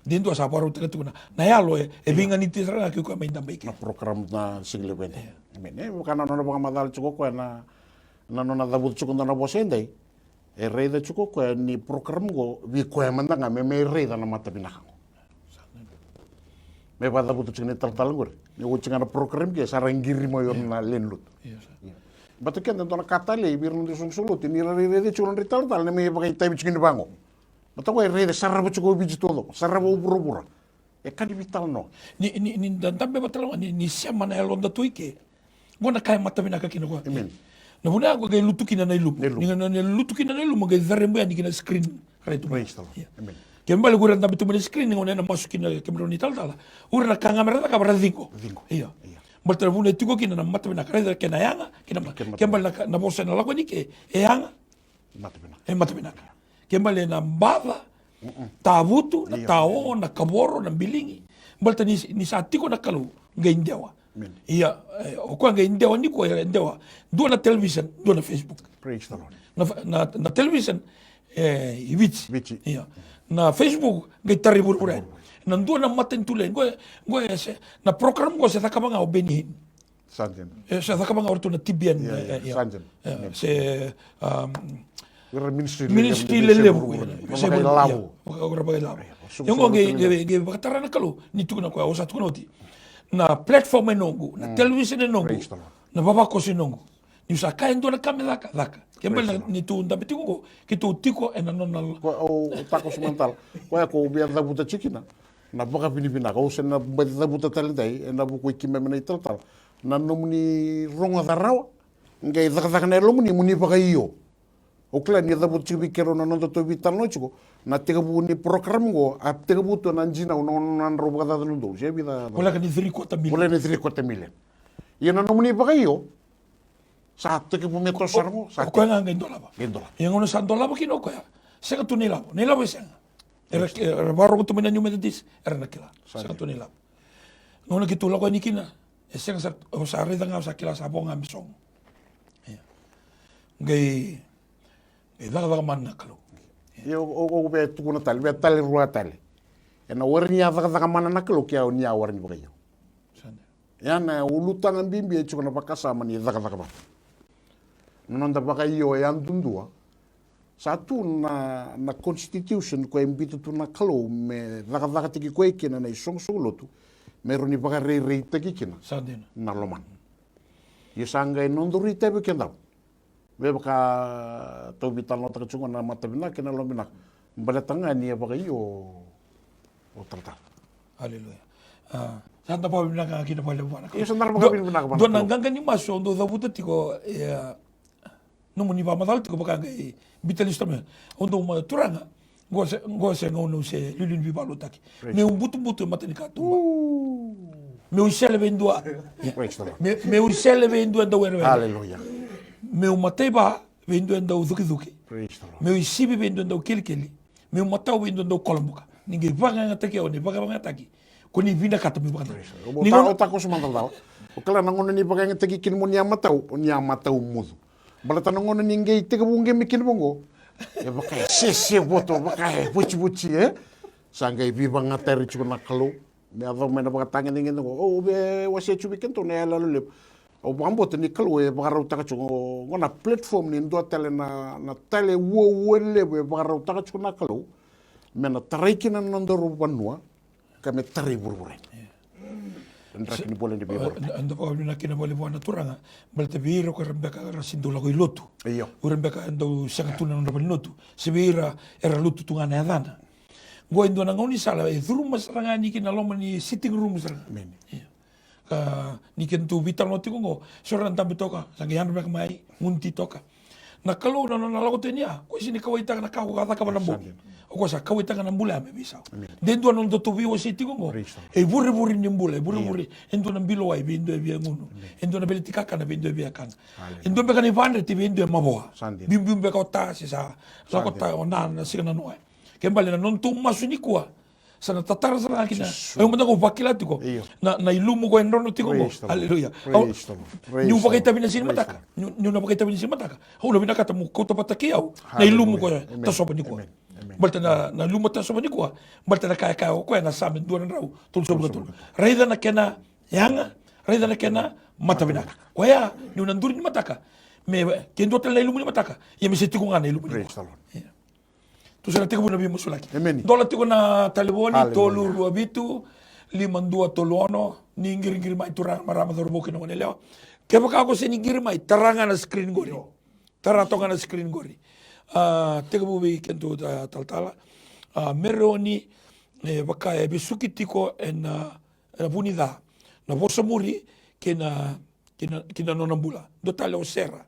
Dentro sa paru tena tukuna. Na yalo e binga ni tisra nga ko mainda baike. Na program na single bene. Mene kana no ba madal chuko ko na na dabut chuko na bosendai. E rei da chuko ko ni program go vi ko manda nga me rei da na mata binaka. Me pada butuh cengene tal gur. Ni wo cengana program ke sarang giri mo yon na lenlut. Batu kan tentang kata le bir nundi sung sulut ni rere de culon rital tal ne me pakai tai cengene bango. Batu ko rere sarra bu cuko biji todo. Sarra bu pura-pura. E kan vital no. Ni dan tambe batal ni siapa na elon da tuike. Ngona kai mata bina kakino ko. Amen. Na buna ko gay lutukina na ilum. Ni na lutukina na ilum gay zarembo ya ni kina screen kare tu. Amen. Kembali gura na bitu mene screen ngone na masukin na kembali ni tal. Ura na kamera ka bara zingo. Iya. Balta bune tiko kina na mata bina kare kena yanga kina kembali na bosa na lako ni ke yanga mata bina. Mata bina. Kembali na bava tabutu na tao na kaboro na bilingi. Balta ni sa tiko na kalu ngai ndewa. Iya, o kwa ngai ndewa ni ko ndewa. Dua na television, dua na Facebook. Praise the Lord. Na television Vici. Iya. Na Facebook ngai tari buru-buru. Na dua na maten tulen. Gue na program gue se takabanga o benihin. Sanjen. Se takabanga orto na tibian. Sanjen. Se ministry level. Se labu. Ora bagai labu. Yang gue ge bakatara na kalu ni tukuna ko osa tukuna oti. Na platform enongu, na television enongu. Na babako sinongu. Ni sa kain dua na kamera daka. Kembali ni tu ndabe tiko kito tiko ena nonal. O tako semental. Ko ko biar da buta chikina. Na baka pinipina ko sen na da buta talendai na buku ikime mena ital. Na nomni ronga da rawa. Ngai da na lomni muni baka iyo. O kla ni da buta chibikero na nondo to vital no chiko. Na tega bu ni program go a tega bu to nanjina non roba da lundo. Je vida. Wala ka ni 3/4 million. Wala ni 3/4 million. Yana nomni baka iyo. Saat ke pumeto sarmo, saat ko nga ndola ba. Yang ono sa ndola ba kino ko ya. Seka tu nila. Nila ba senga. Era baro ko tumina New-Methodist, era nakila. Seka tu nila. Ngono kitula ko nikina. Seka sa reda nga sa kila sa bonga misong. Ngai daga man nakalo. Yo o be tukuna tal, be tal ruwa tal. Ena warni daga man nakalo kya o nya warni ba yo. Yana ulutangan bimbi chukuna pakasama ni daga ba. Nonda baka iyo yang tundua satu na constitution ko embitu tu na kalo me daga tiki ko ikina na isong solotu meroni baka rei tiki kina sadena na loman yesanga nonduri tebe kenda be baka to bital nota chunga na mata bina kina lomina balatanga ni baka iyo o trata haleluya santa pa bina ka kina pale bana iyo sandar baka bina ka do nanganga ni maso do zabuta tiko no muni va madal tiko baka ngai bitalista me ondo ma turanga ngose ngono se lulun vi balo taki me un butu matani ka tumba me un sele vendua me un sele vendua da wero haleluya me un mateba vendua da uzuki me un sibi vendua da kilkeli me un matau vendua da kolomboka ninge vanga ngataki oni vanga ngataki koni vinda kata mi baka ni ngo tako sumantal o kala nangono ni baka ngataki kin mo matau mudu balata nangono ni ngai tega bunge mikin bongo ya baka sese boto baka buci sangai biba ngatari chuna kalu me ava me na baka tangen ngin ngo o be wase chubiken to ne lalu lep o bambo ni kalu e baka rauta ka ngona platform ni ndo tele na tele wo le be baka rauta ka chuna kalu me na tarekina nandoro banua kame tari burbure Ndra kini boleh dibibur. Anda pa na kina boleh buana turanga. Balta biro ko rembeka rasindola ko ilotu. Iyo. Urembeka ando sakatuna no rabanotu. Sebira era lutu tungana adana. Go indo na ngoni sala e thuruma saranga ni kina loma ni sitting room saranga. Amen. Ni ken tu vital no tingo soran tambe toka. Sangi yan mek mai munti toka. Na kalau na lago tenia. Ko sini kawaita na ka ka ka banambo. O sa kawaita na mbula me bisa. Dentro non do vivo siti ngo. E burri ni mbula, burri. Endo na bilo ai bindo e via nguno. Endo na belitika kana bindo e via kana. Endo be kana ivandre ti bindo e maboa. Bim be ka ta si sa. Sa ko ta ona na sigana no. Kembali na nontu masu ni kuwa. Sana tatara sana kina. Ay mo ko bakila tiko. Na ilumu ko enrono tiko ko. Hallelujah. Ni upakai tabi na sin mataka. Ni upakai tabi na sin mataka. Ho labi na kata mo ko tapataki au. Na ilumu ko ta sopa ni kuwa. Balta na lumo ta sopa ni kuwa. Balta na kaya ko na samin duan rau. Tul sopa tul. Raida na kena yanga. Raida na kena matabinaka. Kwaya ni unanduri ni mataka. Me kendo tel na ilumu ni mataka. Ya mi se tiko ngana ilumu ni kuwa. Tu sana tiko na bimu sulaki. Dola tiko na taliboni tolu ruabitu 52 toluono ni ngiri mai turang marama dorboki no leo. Kaya baka ako sa ngiri mai taranga na screen gori. Taratonga na screen gori. Tiko bubi kento taltala. Meroni baka bisuki tiko en punida. Na bosa muri kina nonambula. Do tale o serra.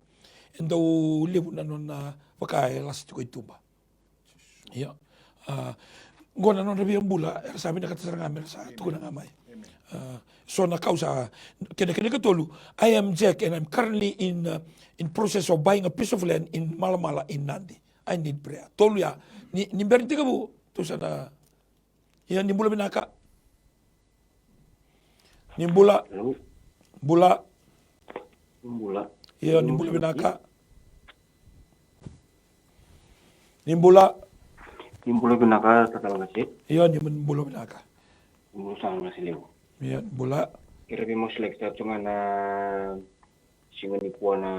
Endo lebu na nona baka las tiko itumba. Ya, gona non rabi ambula, sabi na katasarang amin sa tukuna ngamay. So na kausa, kena katolu, I am Jack and I'm currently in process of buying a piece of land in Malamala in Nandi. I need prayer. Tolu ya, ni berinti ka bu, tu sana, yan nimbula binaka. Nimbula. Yan nimbula binaka. Nimbula binaka tatala kasi. Iyon yung nimbula binaka. Musang nasi Leo. Iyon, bula. Kira mo select sa tunga na singa ni kuwa na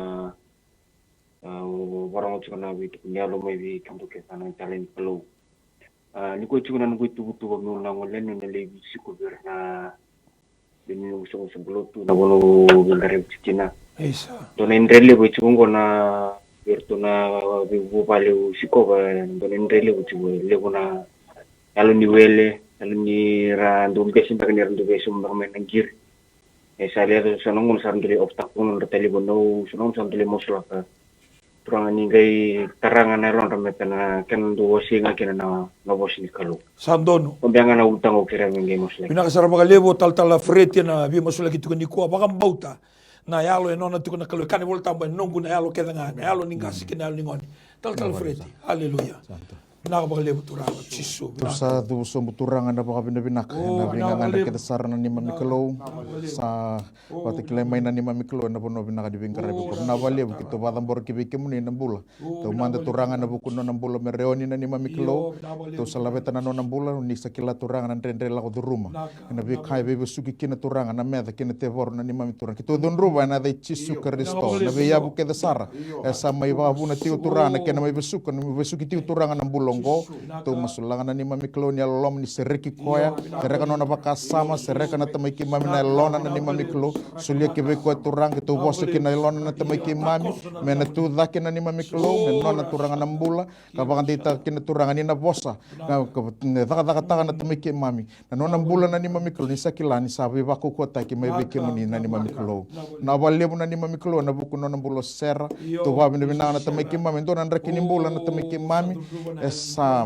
warang tunga na wito kunyalo may bi kanto ke tanang talent palo. Ni ko tunga na wito butu wag nung nangolen na lebi sikubir na dinu usong sebulutu na wono bendare cikina. Isa. Don endrele bo tungo na Berto na bibu pale usiko ba donen rele uti lego na alo ni wele alo ni ra ndum besim ba ni randu besum ba men ngir sale sonong sandule obstakun ro telefono sonong sandule mosla ka turang ni gai tarangan na ron rametana ken do wosinga ken na wosin kalu Sandono. Pembiangan na utang o kira ngai mosla Pinakasara mga lebo tal Fereti na bi masula kitu ni kuwa baka bauta. Na yalo e nona tuko na kalu kani volta ba nongu na yalo keda ngani yalo ningasi kina yalo ningoni tal Fereti haleluya naka ba lebo turanga chisu Sa tu so muturanga na baka binabinak na bingangan na kita sarana ni mamiklo sa patikilay may na ni mamiklo na puno binaka di bingkara ko na wali kito badang bor kibike muni na bula to manda turanga na bukuno na bula mereoni na ni mamiklo to sa labeta na no na bula ni sa kila turanga na rendre la ko ruma na bi kai be suki kina turanga na meda kina tevor na ni mamituranga kito don ruba na dai chisu kristo na be yabu ke da sara sa mai ba buna tiu turanga kena mai besuka na besuki tiu turanga na bulongo to masulangan na ni mamiklo ni alom ni sereki koya sereka nona baka sama sereka na tamay ki mami na lona na ni mamiklo sulia ki be ko turang kito boso ki na lona na tamay ki mami mena tu daki na ni mamiklo nona turanga na mbula kabakan dita ki na turanga ni na bosa daka na tamay ki mami na nona mbula na ni mamiklo ni sakila ni sabi bako ko ta ki may biki muni na ni mamiklo na walebo na ni mamiklo na buku nona mbulo serra to babi na tamay ki mami nona ndaki ni mbula na tamay ki mami esa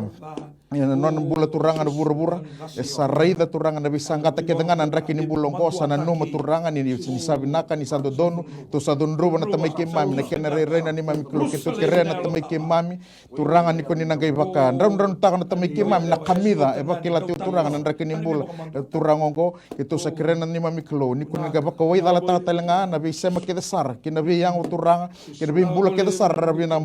non bula turanga na bura esa raida turanga na bisangata ke dengan andra kini bulong kosa na no turanga ni sabi naka ni sando donu to sa don ruba na tamay ke mami na kena re na ni mami klo ke to kere na tamay ke mami turanga ni ko ni nangay baka ram ta na tamay ke mami na kamida e bakila ti turanga na andra kini bula turanga ko ke to sa kere na ni mami klo ni ko ni ga baka wai dala ta talenga na bi sema ke desar kina bi yang turanga ke bi bula ke desar rabi na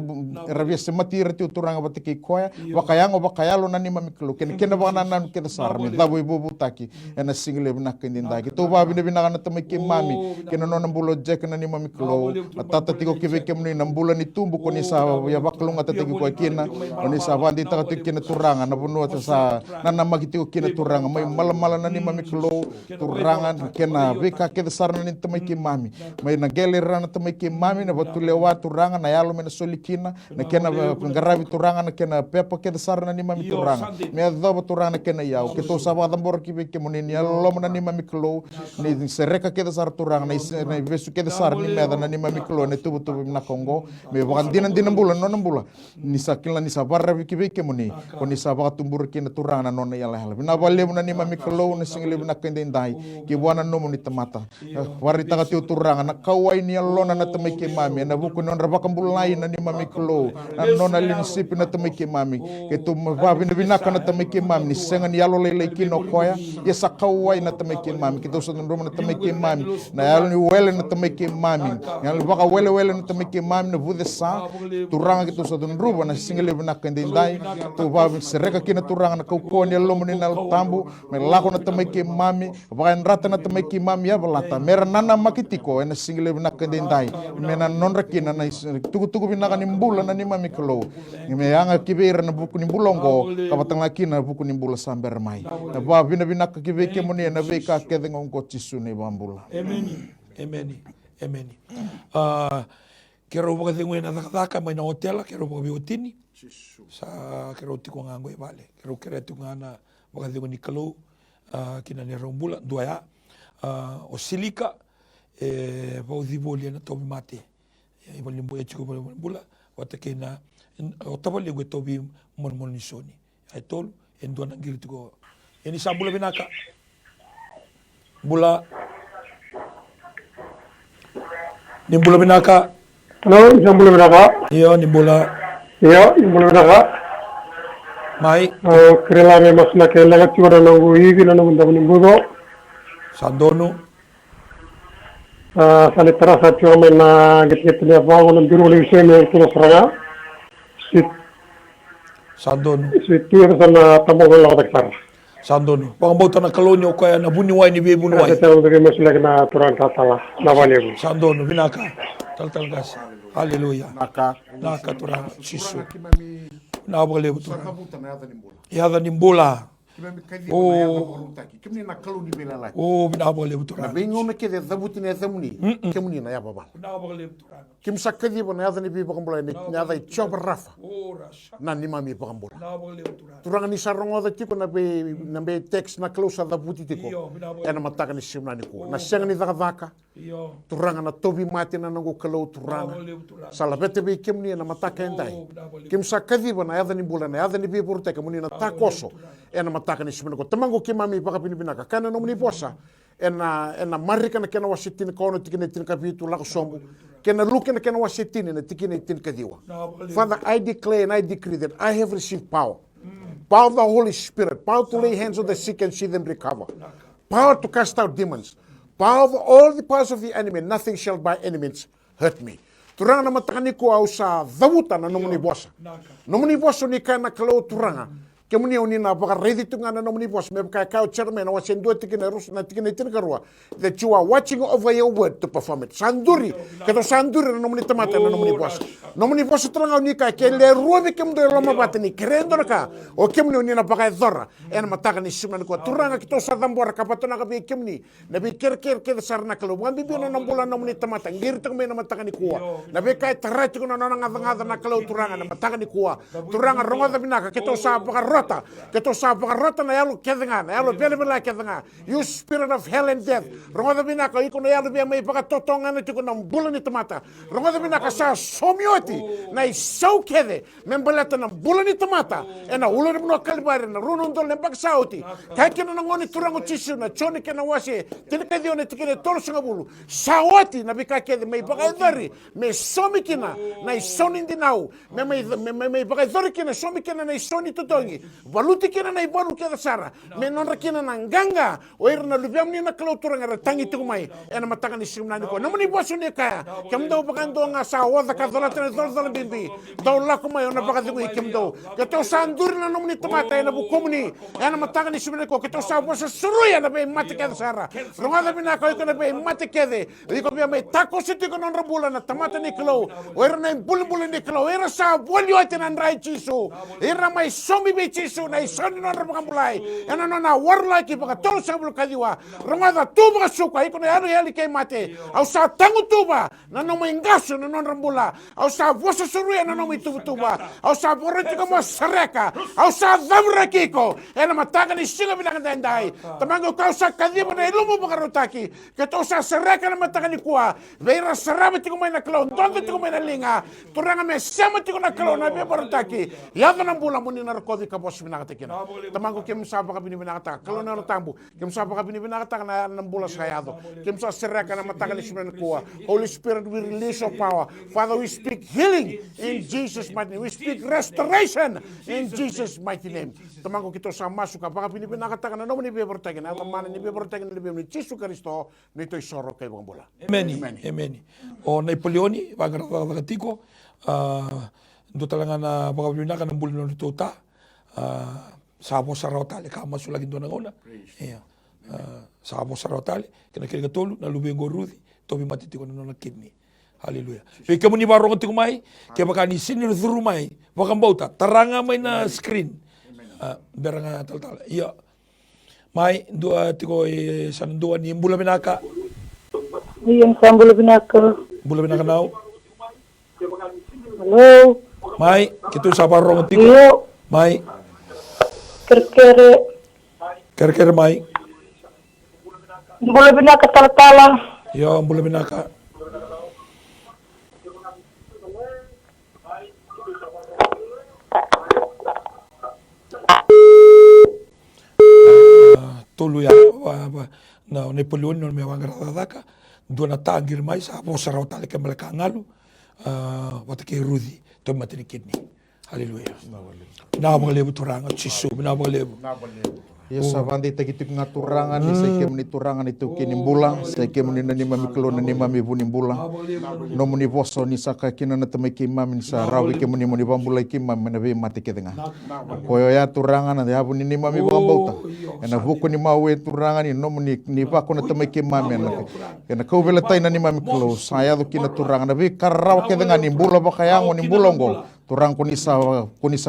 rabi semati ti turanga batiki koya bakayalo na ni mamiklo kena bana nan ke sar mi dabo ibu butaki ena single bina kendinda ki to ba bina bina na tamay ke mami kena no nambulo jek na ni mamiklo atata tiko ke ke ni nambulo ni tumbu ko ni sa ya baklong atata ko kina oni sa bandi ta kina turanga na bunu sa na magiti ko kina turanga may malamala na ni mamiklo turanga kena bika ke sar na ni tamay ke mami may na gelera na tamay ke mami na batulewa turanga na yalo me na solikina na kena ngarabi turanga na kena pepa ke sar na ni mami turanga me adaba turanga kena yau ke to sabada bor ki ke munini alom na ni mami klo ni sereka ke sar turanga na vesu ke sar ni meda na ni mami klo ne tubu na Kongo me bandinan dinambula no nambula ni sakila ni sabarra ki ke muni ko ni sabaka tumbur ki na turanga na nona yala hala na bale na ni mami klo na single na kende ndai ki wana no muni tamata wari taga tiu turanga na kawai ni alona na tamay ke mami na buku non rabakambulai na ni mami klo na nona linsip na tamay ke mami ke tu babi na binaka na tamike mami ni senga ni alo lele kino koya ya sakawai na tamike mami kita usa ndoma na tamike mami na yalo ni wele na tamike mami yalo baka wele na tamike mami na vude sa turanga kita usa ndruba na singele binaka ndai tu ba sereka kina turanga na kaukoni lomo ni na tambu me lako na tamike mami baka nrata na tamike mami ya balata mera nana makitiko na singele binaka ndai mena nonra kina na tugu binaka ni mbula na ni mami kalo me yanga kibera na buku ni mbulongo kabatang laki na buku ni mbula samber mai na ba bina kibe ke moni na be ka ke dengon ko tisu ni bambula amen kero boka dengo na daka mai na hotel kero boka biotini sa kero tiko ngango e vale kero tu ngana boka dengo ni kalo kina ni rombula doya o silika bo diboli na tobi mate e boli mbo e chiko bula wata kena o tabali go tobi mon ni soni ai tol en dona ngiri tiko ini sambula binaka bula ni bula binaka halo sambula binaka ni bula binaka mai krela me masna ke laga tiwara nangu hivi na nangu ndabuni mbudo sandono sale terasa tiwara me na get le bawo na biru le sene kino sraga sandono tiwara sana tamongo la takar sandono pangambauta na kaloni o kaya na buni wai ni be buni wai tawo de masla na turan tatala na vale sandono binaka tal gas haleluya naka turang sisu na bole turang ya ni mbola kimni na kalu ni bela la bina bole turang na bengo na ke de dabuti ne zamuni kimni na ya baba na bole turang kim sakadi bona ya ni bi bakambola ni ya da chob rafa na ni mami bakambola na bole turang ni sarongo da tiko na be text na close da buti tiko ena mataka ni simna ni ko na senga ni daka turanga na tobi mate na nango kalau turanga sala bete be kimni na mataka endai kim sakadi bona ya ni bola na ya ni bi porte kamuni na takoso ena mataka ni simna ko tamango kimami bakapini binaka kana no muni posa ena marika na kena wasitin kono tikine tin kapitu la sombo kena luke na kena wasitin na tikine tin kadiwa Father, I declare and I decree that I have received power of the Holy Spirit, power to lay hands on the sick and see them recover, power to cast out demons, power of all the powers of the enemy, nothing shall by any means hurt me. Turanga na matakani ko au sa dhabuta na nomuni bosa ni kana kalau turanga kemuni oni na baka ready to ngana nomuni boss me ka chairman wa sendo tikine rus na tikine tinkarwa that you are watching over your word to perform it sanduri kato sanduri na nomuni tamata na nomuni boss tranga oni ka ke le ruobe kem do loma batani krendo ka o kemuni oni na baka dora en mataka ni simna ko turanga kito sa dambora kapatona ka be kemuni na be ker ke sarna kalo wambi bi na nambola nomuni tamata ngir to me na mataka ni kuwa na be ka tarati ko na ngada na kalo turanga na mataka ni kuwa turanga ronga da binaka kito sa baka keto sa rota na yalo kedenga na yalo bele kedenga you spirit of hell and death ronga bina ko iko na yalo be mai paka totonga na tiko na mbula ni tomata ronga bina ka sa somioti na isau kede membelata na mbula ni tomata ena ulo no kalbare na runo ndol ne bak sauti kakena na ngoni turango chisu na choni ke na wase tinike dio ne tikine tolo singa bulu sawati na bika kede mai paka dori me somikina na isoni ndinau me paka dori kina somikina na isoni totongi valuti kena na ibanu keda sara me nonra kena na nganga o ira na lubiam ni na kalau turanga ra tangi tu mai ena mataka ni simna ni ko namuni bosu ni kaya kem do bakan do nga sa wa da ka dala tena dala bimbi do la ko mai ona baka du kem do ke to sandur na namuni tomata ena bu komuni ena mataka ni simna ko ke to sa bosu suruya na be mate keda sara ronga da bina ko na be mate kede iko be mai tako siti ko nonra bula na tomata ni klo o ira na bulbul ni klo ira sa bolio tena ndrai chisu ira mai somi be chisu na isoni na ramulai ena na warla ki baka tol sa bulu kadiwa ronga da tu baka suka iko na yali ke mate au sa tangu tuba na no ingaso na non rambula au sa vosa suru na no tuba au sa boreti ko sereka au sa zamra kiko ena mataka ni singa binaka ndai tamango ka sa kadiwa na ilumo baka rotaki ke to sa sereka na mataka ni kuwa veira saraba tiko mai na klo tonto tiko mai na linga turanga me sama tiko na klo na be borotaki ya na bula muni na kovi ka bos binakata kina. Tamango kem sapa kabini binakata. Kalau na tambu, kem sapa kabini binakata na nambula sayado. Kem sa seraka na matagal ismen kuwa. Holy Spirit, we release your power. Father, we speak healing in Jesus' mighty name. We speak restoration in Jesus' mighty name. Tamango kito sa masuk apa kabini binakata na nomo ni bebertagen. Atau mana ni bebertagen ni bebertagen Yesus Kristo nito isoro kay bang bola. Amen. Amen. O Napoleoni bagaratagatiko do talaga na pagabina ka ng bulan ng tuta sabo sa rotale kama sulagin do nangona sabo sa rotale kinakilga tolu na lubengo rudi tobi matitiko na ng kidney. Hallelujah. Pe kamu ni barong tiko mai ke bakani sinir rumai bakambauta taranga mai na screen beranga tal iya mai dua tiko san dua ni bulan binaka. Iya, sambul binaka. Bulan binaka now. Halo. Mai, kita sabar rong tiko. Iyo. Mai. Kere mai. Bulan binaka tala-tala. Yo, bulan binaka. Tulu ya, na Napoleon no me wangaradaka. Dona tangir mai sa bo sarau tale ke malaka ngalu. Wata ke rudi to matini kidney. Hallelujah. Na balebu turanga chisu, na balebu. Yes, avandi tagitik nga turangan ni sa muni turangan itu kini bulang, sa muni na ni mami klo na ni mami buni bulang. No muni voso ni sa kina na tamay mami sa rawi ke muni bambulay mami na be mati ke nga. Koyo ya turangan na habu ni mami bambauta. Na buko ni mawe turangan ni no muni ni pa ko na tamay mami na. Kena ko vela tay na ni mami klo, saya do kina turangan na be karaw ke nga ni bula ba kaya ngo ni bulongo. Turang kunisa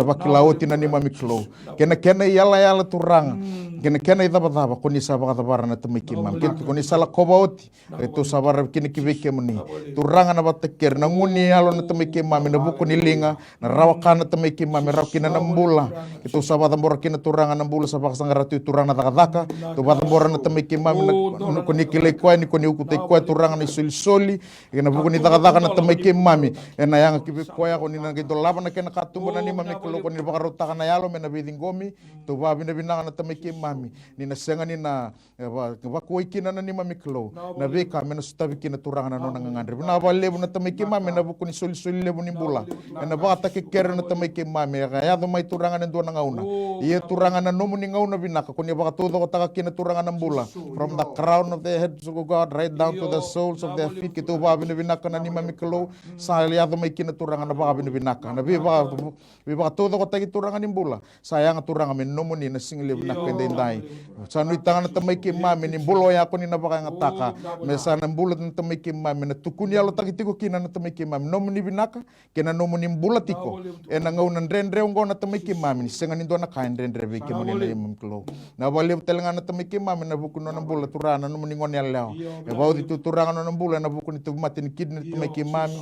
bakilauti na ni mami klo. Kena yala turang. Kena idaba kunisa bakatabar na tumiki mam. Kunisa la kobauti. Itu sabar kini kibike muni. Turang na batakir na nguni halo na tumiki mami na buku ni linga na rawakan na tumiki mami rawkina na mbula. Itu sabar tambora kina turang na mbula sabak sangaratu turang na takadaka. Tu batambora na tumiki mami na kuni kile kwa ni kuni ukute kwa turang na soli. Kena buku ni takadaka na tumiki mami. Ena yang kibike kwa kuni na gitu na kena katumba na ni mami kulo ko ni bakarota kana yalo mena biding gomi to ba bina na tamiki mami ni na senga ni na ba ko ikina na ni mami kulo na be ka mena sutabi kina turanga na no ngandre na ba lebu na tamiki mami na bu kuni soli lebu ni bula na ba ta ke ker na tamiki mami ya do mai turanga na do na ngauna ie turanga na no muni ngauna binaka kuni ba to do ta kina turanga na bula from the crown of their heads to God right down to the soles of their feet kitu ba binaka na ni mami kulo sa ya do mai kina turanga na ba binaka na Biba todo ko tagi turanga ni bula. Sayang turanga min nomo ni na singli na pendendai. Sanu itanga na tamay ki mami ni bulo ya ko ni na baka ngataka. Mesa na bulat na tamay ki mami na tukuni alo tagi tiko kina na tamay ki mami. Nomo ni binaka kina nomo ni bula tiko. E na ngau na rendre ngo na tamay ki mami ni senga ni do na kain rendre be ki mo ni na mklo. Na bali telenga na tamay ki mami na buku no na bula turana nomo ni ngone alao. E bau di turanga no na bula na buku ni tu matin kid ni tamay ki mami.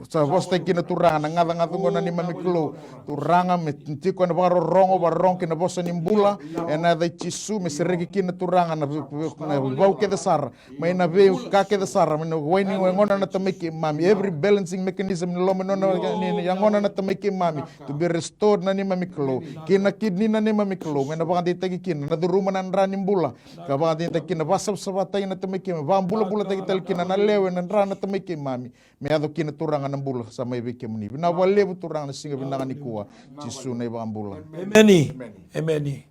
Sa vosta kina turanga ngada ngona ni mami klo turanga me tiko na baro rongo barong kina bosa ni mbula ena da chisu me seregi kina turanga na bau ke desar me na be ka ke desar me no weni ngona na tameki mami every balancing mechanism ni lomo no ni ngona na tameki mami to be restored na ni mami klo kina kidney na ni mami klo me na baka tagi kina na duruma na rani mbula ka baka kina basab sabatay na tameki ba mbula tagi tel kina na lewe na rana tameki mami me ado kina turanga na mbula sa may beke muni na wale turang na singa binangan ni kuwa Jisu na ibang bulan. Amen.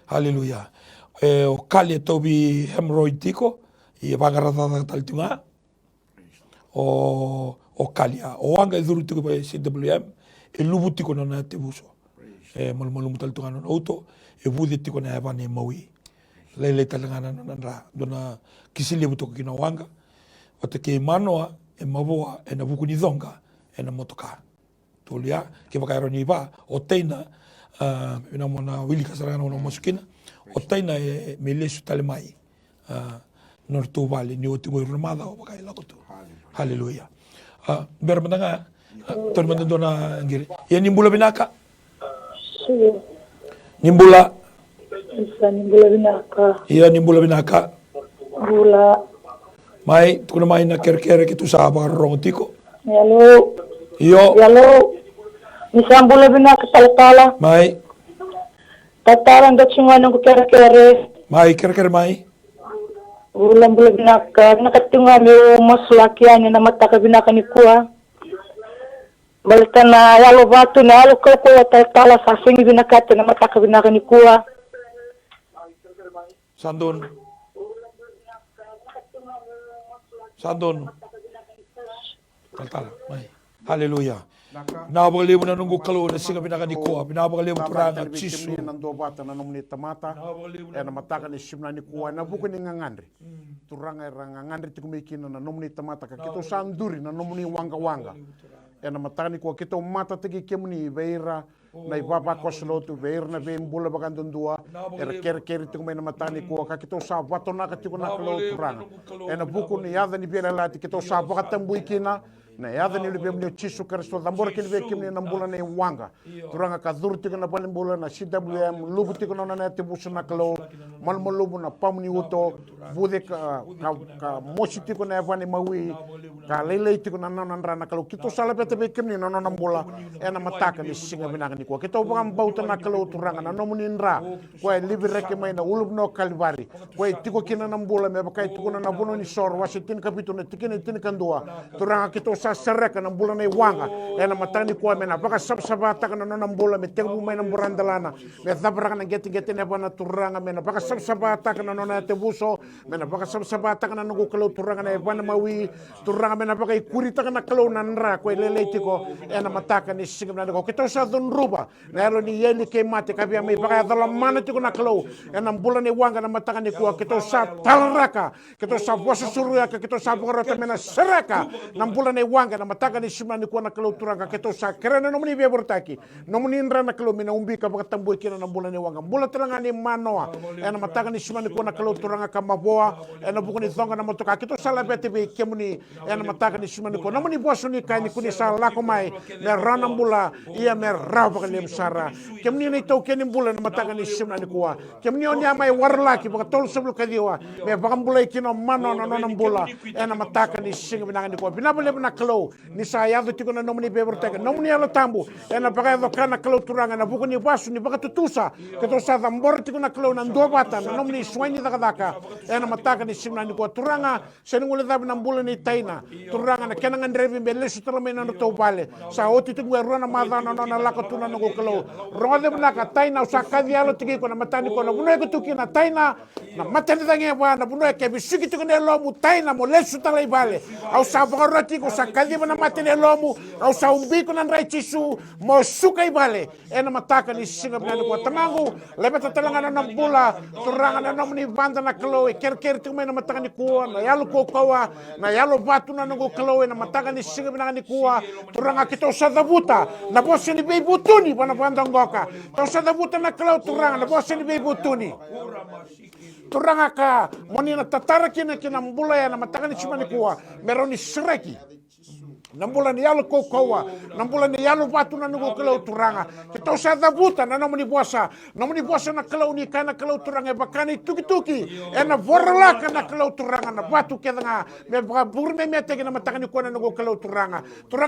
Hallelujah. O kali tobi hemorrhoid tiko i bangarata taltunga. O kali o anga duru tiko ba CWM e lubu tiko na tebuso. Malmalu taltunga no auto e budi tiko na bane mawi. Lele talanga na ra dona kisile buto kina wanga. Wate ke Immanuel e mavoa e na buku ni zonga e na motoka. Tulia ke baka ni ba o teina ina mona wili kasarana no moskina o teina e melesu tale mai nortu vale ni o tingo rumada o baka ila kotu haleluya bermandanga tormanda dona ngiri ya nimbula binaka nimbula binaka ya nimbula binaka bula mai tukuna mai na kerkere ke tu saba rotiko yalo yo Misambula binaka tala-tala. Mai. Tataran da chungan ko kere Mai, kira-kira mai. ulam bulan binaka nakatunga mi maslakian na mata ka binaka ni kuha. Balta na yalo batu na yalo ko tala sa singi binaka na mata ka binaka ni kuha. Sandon. Tala, mai. Haleluya. Pinabagaling mo na nung kalo na singa pinakadikuha. Pinabagaling mo turanga, chisu. Nando bata na nomni tamata. Na mataka ni simna ni kuwa na buku ni ngangandri. Turanga ngangandri tikumikina na nomni tamata ka kito sanduri na nomni wanga. Na mataka ni kuwa kito mata tiki kemuni veira na ibaba koslotu veira na bembula bagandundua. Keri tikumay na mataka ni kuwa ka kito sa bato na katiko na kalo turanga. Na buku ni yada ni bela lati kito sa bakatambuikina. Na yada ni libe mnio chisu Kristo tambora kini be kimni na mbula na wanga turanga ka durti na pale mbula na CWM lubu tiko na na tibusu na kalo malmo lubu na pamni uto bude ka mosi tiko na evani mawi ka lele tiko na na kalo kito sala bete be kimni na na mbula ena mataka ni singa binaka ni ko kito bang bauta na kalo turanga na nomuni ndra ko libe reke mai na ulub no kalibari ko tiko kina na mbula me bakai tiko na bono ni sor wasitin kapito na tikine tin kandua turanga kito sereka na mbula na iwanga na matani kwa mena baka sabsabata kana na mbula me tebu mai na burandalana me zabra kana geti na bana turanga mena baka sabsabata kana na tebuso mena baka sabsabata kana no kalo turanga na bana mawi turanga mena baka ikurita kana kalo na nra ko lele tiko na mataka ni singa na ko kito sa don ruba na elo ni yeli ke mate kabia mai baka dala mana tiko na kalo na mbula ni wanga na mataka ni kwa kito sa talraka kito sa bosa suruya kito sa borota mena sereka na mbula ni wanga na mataka ni simani kuwa na kalo turanga keto sa kerana nomuni be bortaki nomuni ndra na kalo mina umbi ka bakatambu kina na mbula ni wanga mbula turanga ni manoa na mataka ni simani kuwa na kalo turanga ka maboa na buku ni thonga na motoka keto sala bete be kemuni na mataka ni simani kuwa nomuni bosu ni kai ni kuni sa lako mai me rana mbula ia me rau baka lem sara kemuni ni tau keni mbula na mataka ni simani kuwa kemuni oni amai warlaki baka tol seblu kadiwa me baka mbula ikino mano na nona mbula na mataka ni singa binanga ni kuwa binabale na kalo ni saya do tiko na nomuni beberteka nomuni ala tambu ena baka do kana kalo turanga na buku ni basu ni baka tutusa keto sa dambor tiko na kalo na ndobata na nomuni swani daka ena mataka ni simna ni ko turanga senungule dab na mbula ni taina turanga na kenanga ndrevi be lesu trome na to pale sa oti tiko rona madana na lako tuna no kalo rode blaka taina sa kadialo tiki ko na matani ko na buno ko tuki na taina na matani dange bwana buno ke bisiki tiko ne lomu taina mo lesu talai bale au sa boroti ko sa kadi na matene lomu au sa umbiko na ndrai chisu mo suka ibale ena mataka ni singa bnani ko tamangu lebeta talanga na mbula turanga na nomni banda na kalo ker tu na mataka ni kuwa na yalo kokawa na yalo batu na ngo kalo na mataka ni singa bnani kuwa turanga kito sa dabuta na bosi ni be butuni bana banda ngoka to sa dabuta na kalo turanga na bosi ni be butuni turanga ka moni na tatara kina mbula ya na mataka ni simani kuwa meroni sreki nambula ni yalo kokoa nambula ni yalo batu na nugo kalau turanga kita usah dabuta na nomoni bosa na kalau ni kana kalau turanga bakani tuki ena vorla kana kalau turanga na batu kedanga me burme mete na matakani ko na nugo kalau turanga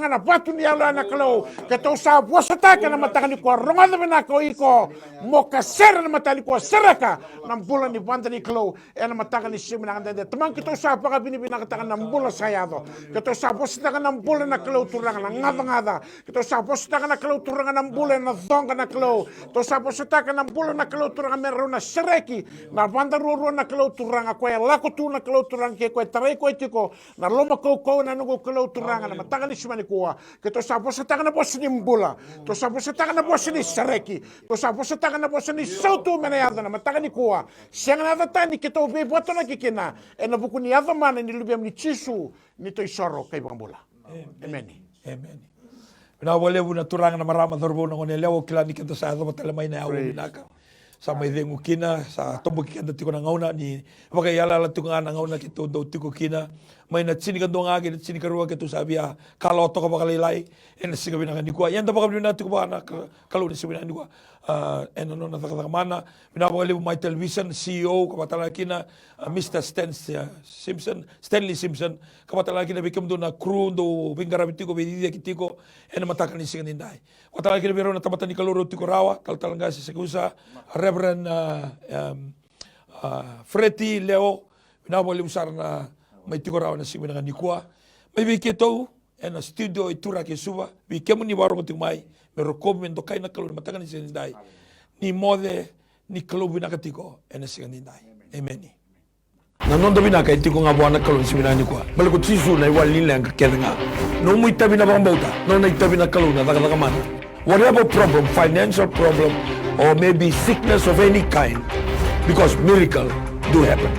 na batu ni yalo na kalau kita usah bosa ta kana matakani ko ronga na ko iko moka ser na matali ko seraka nambula ni banda ni kalau ena matakani simina ngande teman kita usah paka bini katakan nambula saya do kita usah bosa ta kana bule na kalo turanga na ngada kito sa posta na kalo turanga na bule na thonga na kalo to sa posta na bule na kalo turanga meru na sereki na banda ro na kalo turanga ko lako tu na kalo turanga ke ko tare ko tiko na loma ko na nugo kalo turanga na matanga ni simani ko kito sa posta na bosi ni mbula to sa posta na bosi ni sereki to sa posta na bosi ni sautu mena yada na matanga ni ko senga na tani kito be boto na kikina ena buku ni yada mana ni lubem ni chisu ni to isoro kai bambula. Amen. Pinawale na turanga na marama dorbo na ngone lewo kilani kita sa ato matala mai na awo binaka. Sa mai dengu kina sa tombo kina tiko na ngauna ni wakai yala la tunga na ngauna kito do tiko kina may na tsini ka doang agi, na tsini ka ruwa ka to sabi kalau to ka bakalaylay, na siga binangan ni kuwa. Yan ta baka binangan ko ba na kalau ni siga binangan ni kuwa. Ano na takatamana, binabakali mo my television, CEO, kapatalaki na Mr. Stanley Simpson, kapatalaki na bikam doon na crew, do bingarabiti ko, bididi kitiko, na matakan ni siga ninday. Kapatalaki na biro na tamatan ni kaluro tiko rawa, kaltalanga si Sakiusa, Reverend Fereti Leo, binabakali mo sana na may tiko rawa na siga binangan ni kuwa. May bikito, na studio itura ke Suva, bikemu ni waro ko mai, mero komendo kai na kaluro matakan ni siga ninday. Ni mode, ni kalubi na katiko, na siga ninday. Amen. Nanondo binaka itiko nga buwan na kalun si binani ko. Malakot sisu na iwal nila ang kakeda nga. No mo itabi na bangambauta, no na itabi na kalun na takatakamana. Whatever problem, financial problem, or maybe sickness of any kind, because miracle do happen.